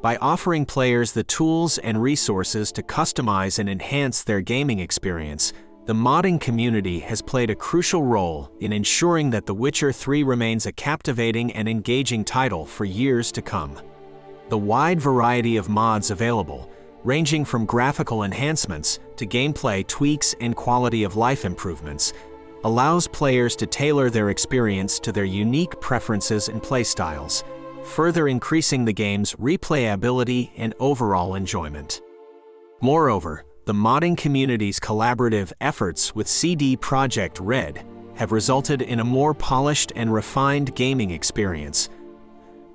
S1: By offering players the tools and resources to customize and enhance their gaming experience, the modding community has played a crucial role in ensuring that The Witcher 3 remains a captivating and engaging title for years to come. The wide variety of mods available, ranging from graphical enhancements to gameplay tweaks and quality of life improvements, allows players to tailor their experience to their unique preferences and playstyles, further increasing the game's replayability and overall enjoyment. Moreover, the modding community's collaborative efforts with CD Projekt Red have resulted in a more polished and refined gaming experience.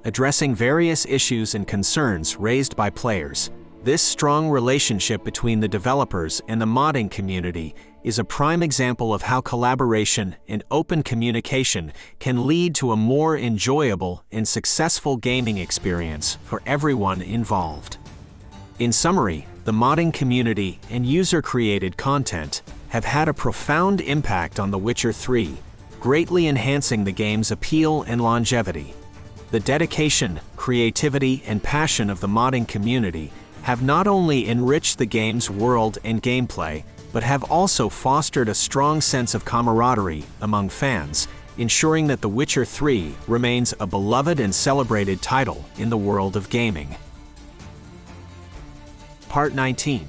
S1: Addressing various issues and concerns raised by players, this strong relationship between the developers and the modding community is a prime example of how collaboration and open communication can lead to a more enjoyable and successful gaming experience for everyone involved. In summary, the modding community and user-created content have had a profound impact on The Witcher 3, greatly enhancing the game's appeal and longevity. The dedication, creativity, and passion of the modding community have not only enriched the game's world and gameplay, but have also fostered a strong sense of camaraderie among fans, ensuring that The Witcher 3 remains a beloved and celebrated title in the world of gaming. Part 19.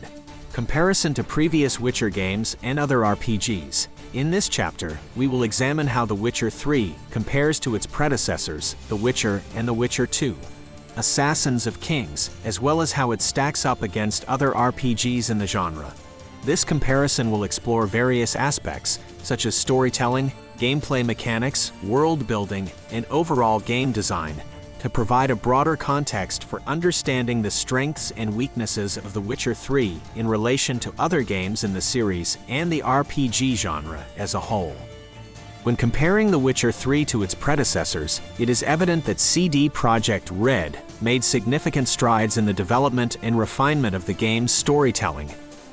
S1: Comparison to previous Witcher games and other RPGs. In this chapter, we will examine how The Witcher 3 compares to its predecessors, The Witcher and The Witcher 2. Assassins of Kings, as well as how it stacks up against other RPGs in the genre. This comparison will explore various aspects, such as storytelling, gameplay mechanics, world building, and overall game design, to provide a broader context for understanding the strengths and weaknesses of The Witcher 3 in relation to other games in the series and the RPG genre as a whole. When comparing The Witcher 3 to its predecessors, it is evident that CD Projekt Red made significant strides in the development and refinement of the game's storytelling,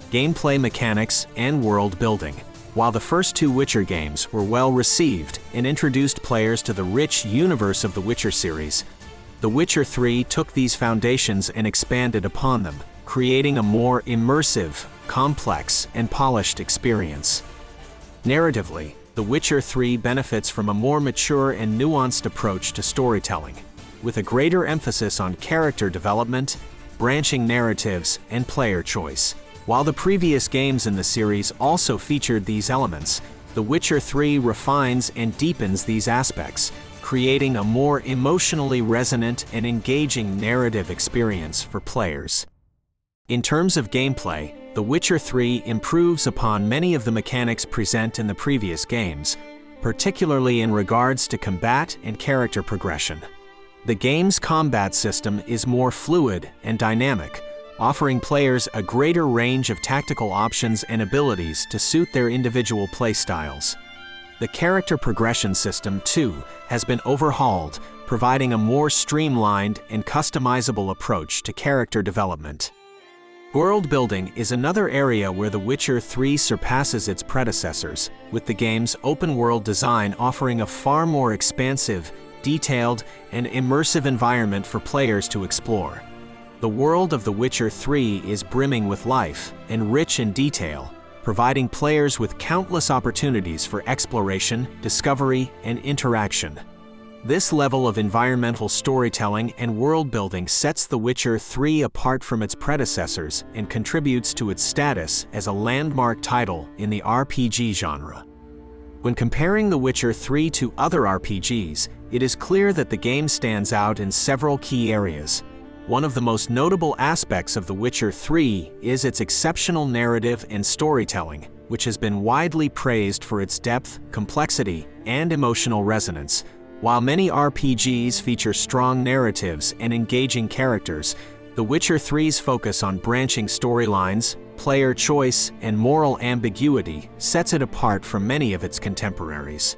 S1: gameplay mechanics, and world building. While the first two Witcher games were well received and introduced players to the rich universe of the Witcher series, The Witcher 3 took these foundations and expanded upon them, creating a more immersive, complex, and polished experience. Narratively, The Witcher 3 benefits from a more mature and nuanced approach to storytelling, with a greater emphasis on character development, branching narratives, and player choice. While the previous games in the series also featured these elements, The Witcher 3 refines and deepens these aspects, creating a more emotionally resonant and engaging narrative experience for players. In terms of gameplay, The Witcher 3 improves upon many of the mechanics present in the previous games, particularly in regards to combat and character progression. The game's combat system is more fluid and dynamic, offering players a greater range of tactical options and abilities to suit their individual playstyles. The character progression system, too, has been overhauled, providing a more streamlined and customizable approach to character development. World building is another area where The Witcher 3 surpasses its predecessors, with the game's open-world design offering a far more expansive, detailed, and immersive environment for players to explore. The world of The Witcher 3 is brimming with life and rich in detail, providing players with countless opportunities for exploration, discovery, and interaction. This level of environmental storytelling and world-building sets The Witcher 3 apart from its predecessors and contributes to its status as a landmark title in the RPG genre. When comparing The Witcher 3 to other RPGs, it is clear that the game stands out in several key areas. One of the most notable aspects of The Witcher 3 is its exceptional narrative and storytelling, which has been widely praised for its depth, complexity, and emotional resonance. While many RPGs feature strong narratives and engaging characters, The Witcher 3's focus on branching storylines, player choice, and moral ambiguity sets it apart from many of its contemporaries.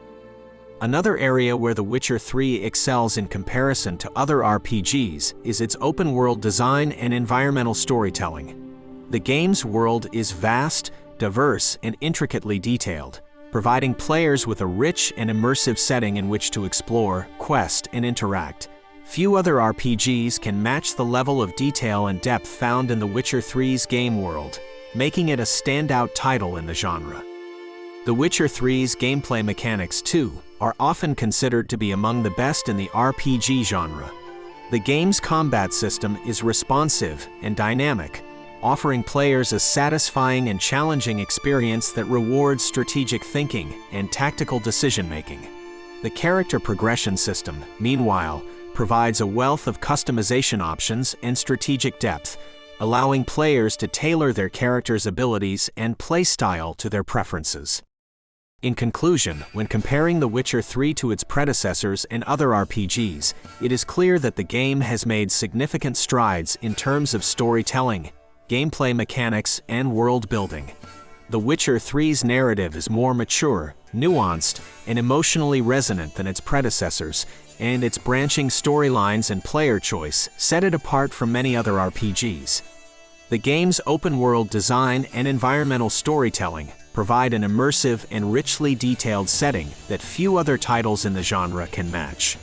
S1: Another area where The Witcher 3 excels in comparison to other RPGs is its open-world design and environmental storytelling. The game's world is vast, diverse, and intricately detailed, providing players with a rich and immersive setting in which to explore, quest, and interact. Few other RPGs can match the level of detail and depth found in The Witcher 3's game world, making it a standout title in the genre. The Witcher 3's gameplay mechanics, too, are often considered to be among the best in the RPG genre. The game's combat system is responsive and dynamic, offering players a satisfying and challenging experience that rewards strategic thinking and tactical decision-making. The character progression system, meanwhile, provides a wealth of customization options and strategic depth, allowing players to tailor their character's abilities and playstyle to their preferences. In conclusion, when comparing The Witcher 3 to its predecessors and other RPGs, it is clear that the game has made significant strides in terms of storytelling, gameplay mechanics, and world building. The Witcher 3's narrative is more mature, nuanced, and emotionally resonant than its predecessors, and its branching storylines and player choice set it apart from many other RPGs. The game's open-world design and environmental storytelling provide an immersive and richly detailed setting that few other titles in the genre can match.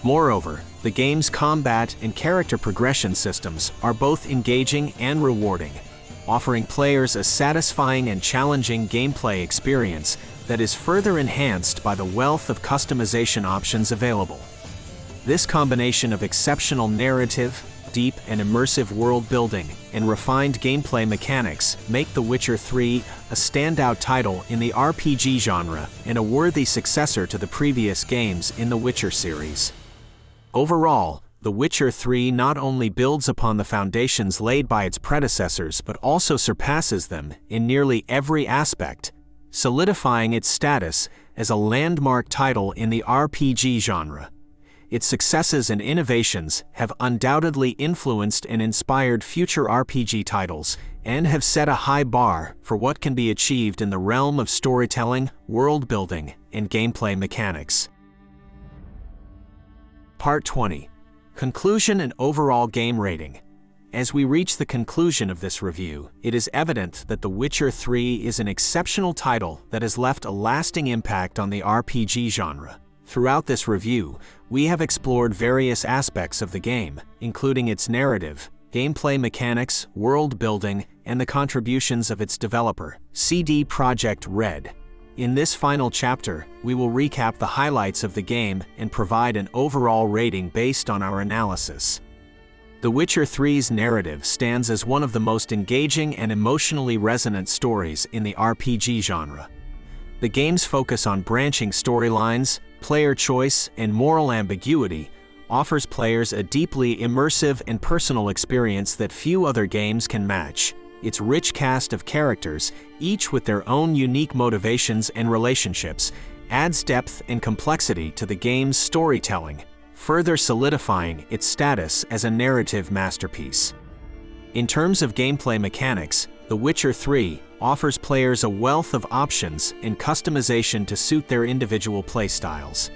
S1: Moreover, the game's combat and character progression systems are both engaging and rewarding, offering players a satisfying and challenging gameplay experience that is further enhanced by the wealth of customization options available. This combination of exceptional narrative, deep and immersive world building, and refined gameplay mechanics make The Witcher 3 a standout title in the RPG genre and a worthy successor to the previous games in the Witcher series. Overall, The Witcher 3 not only builds upon the foundations laid by its predecessors but also surpasses them in nearly every aspect, solidifying its status as a landmark title in the RPG genre. Its successes and innovations have undoubtedly influenced and inspired future RPG titles and have set a high bar for what can be achieved in the realm of storytelling, world building, and gameplay mechanics. Part 20. Conclusion and overall game rating. As we reach the conclusion of this review, it is evident that The Witcher 3 is an exceptional title that has left a lasting impact on the RPG genre. Throughout this review, we have explored various aspects of the game, including its narrative, gameplay mechanics, world building, and the contributions of its developer, CD Projekt Red. In this final chapter, we will recap the highlights of the game and provide an overall rating based on our analysis. The Witcher 3's narrative stands as one of the most engaging and emotionally resonant stories in the RPG genre. The game's focus on branching storylines, player choice, and moral ambiguity offers players a deeply immersive and personal experience that few other games can match. Its rich cast of characters, each with their own unique motivations and relationships, adds depth and complexity to the game's storytelling, further solidifying its status as a narrative masterpiece. In terms of gameplay mechanics, The Witcher 3 offers players a wealth of options and customization to suit their individual playstyles.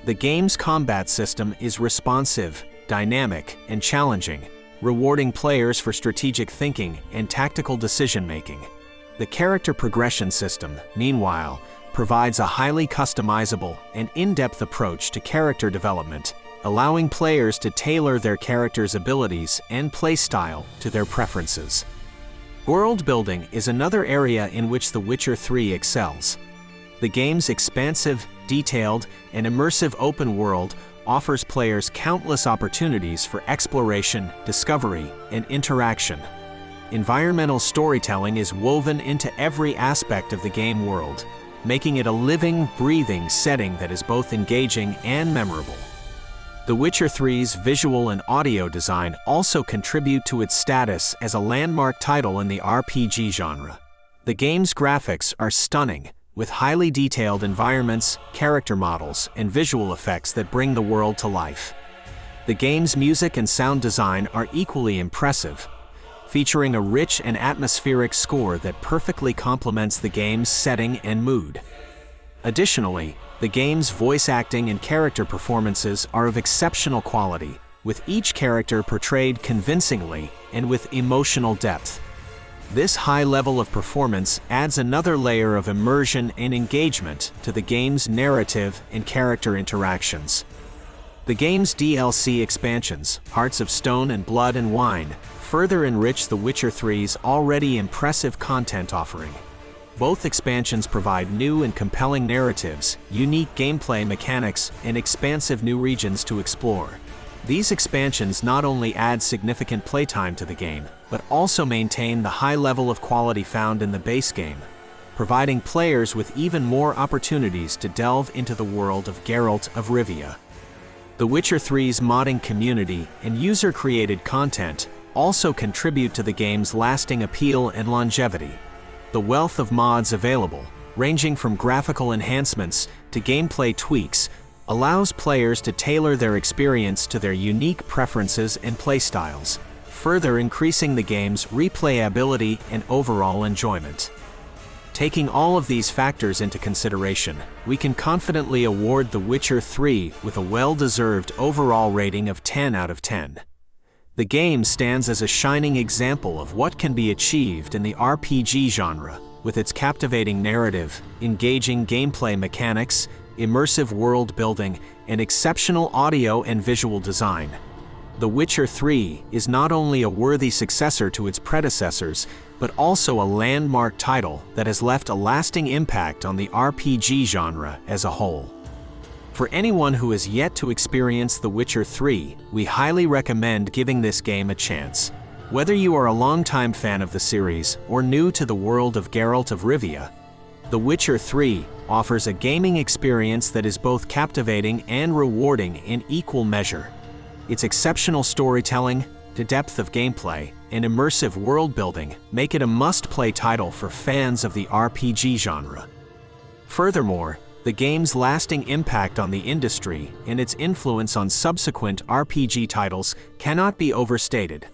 S1: The game's combat system is responsive, dynamic, and challenging, rewarding players for strategic thinking and tactical decision-making. The character progression system, meanwhile, provides a highly customizable and in-depth approach to character development, allowing players to tailor their character's abilities and playstyle to their preferences. World building is another area in which The Witcher 3 excels. The game's expansive, detailed, and immersive open world offers players countless opportunities for exploration, discovery, and interaction. Environmental storytelling is woven into every aspect of the game world, making it a living, breathing setting that is both engaging and memorable. The Witcher 3's visual and audio design also contribute to its status as a landmark title in the RPG genre. The game's graphics are stunning, with highly detailed environments, character models, and visual effects that bring the world to life. The game's music and sound design are equally impressive, featuring a rich and atmospheric score that perfectly complements the game's setting and mood. Additionally, the game's voice acting and character performances are of exceptional quality, with each character portrayed convincingly and with emotional depth. This high level of performance adds another layer of immersion and engagement to the game's narrative and character interactions. The game's DLC expansions, Hearts of Stone and Blood and Wine, further enrich The Witcher 3's already impressive content offering. Both expansions provide new and compelling narratives, unique gameplay mechanics, and expansive new regions to explore. These expansions not only add significant playtime to the game, but also maintain the high level of quality found in the base game, providing players with even more opportunities to delve into the world of Geralt of Rivia. The Witcher 3's modding community and user-created content also contribute to the game's lasting appeal and longevity. The wealth of mods available, ranging from graphical enhancements to gameplay tweaks, allows players to tailor their experience to their unique preferences and playstyles, further increasing the game's replayability and overall enjoyment. Taking all of these factors into consideration, we can confidently award The Witcher 3 with a well-deserved overall rating of 10 out of 10. The game stands as a shining example of what can be achieved in the RPG genre, with its captivating narrative, engaging gameplay mechanics, immersive world building, and exceptional audio and visual design. The Witcher 3 is not only a worthy successor to its predecessors, but also a landmark title that has left a lasting impact on the RPG genre as a whole. For anyone who has yet to experience The Witcher 3, we highly recommend giving this game a chance. Whether you are a longtime fan of the series or new to the world of Geralt of Rivia, The Witcher 3 offers a gaming experience that is both captivating and rewarding in equal measure. Its exceptional storytelling, the depth of gameplay, and immersive world building make it a must-play title for fans of the RPG genre. Furthermore, the game's lasting impact on the industry and its influence on subsequent RPG titles cannot be overstated.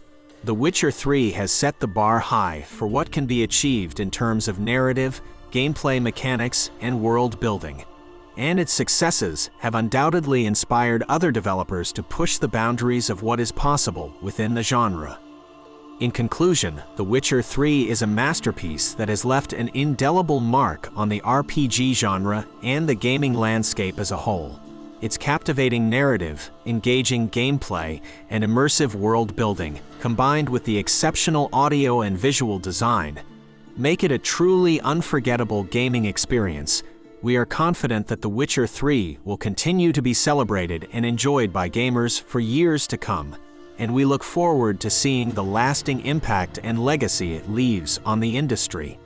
S1: The Witcher 3 has set the bar high for what can be achieved in terms of narrative, gameplay mechanics, and world building. And its successes have undoubtedly inspired other developers to push the boundaries of what is possible within the genre. In conclusion, The Witcher 3 is a masterpiece that has left an indelible mark on the RPG genre and the gaming landscape as a whole. Its captivating narrative, engaging gameplay, and immersive world building, combined with the exceptional audio and visual design, make it a truly unforgettable gaming experience. We are confident that The Witcher 3 will continue to be celebrated and enjoyed by gamers for years to come, and we look forward to seeing the lasting impact and legacy it leaves on the industry.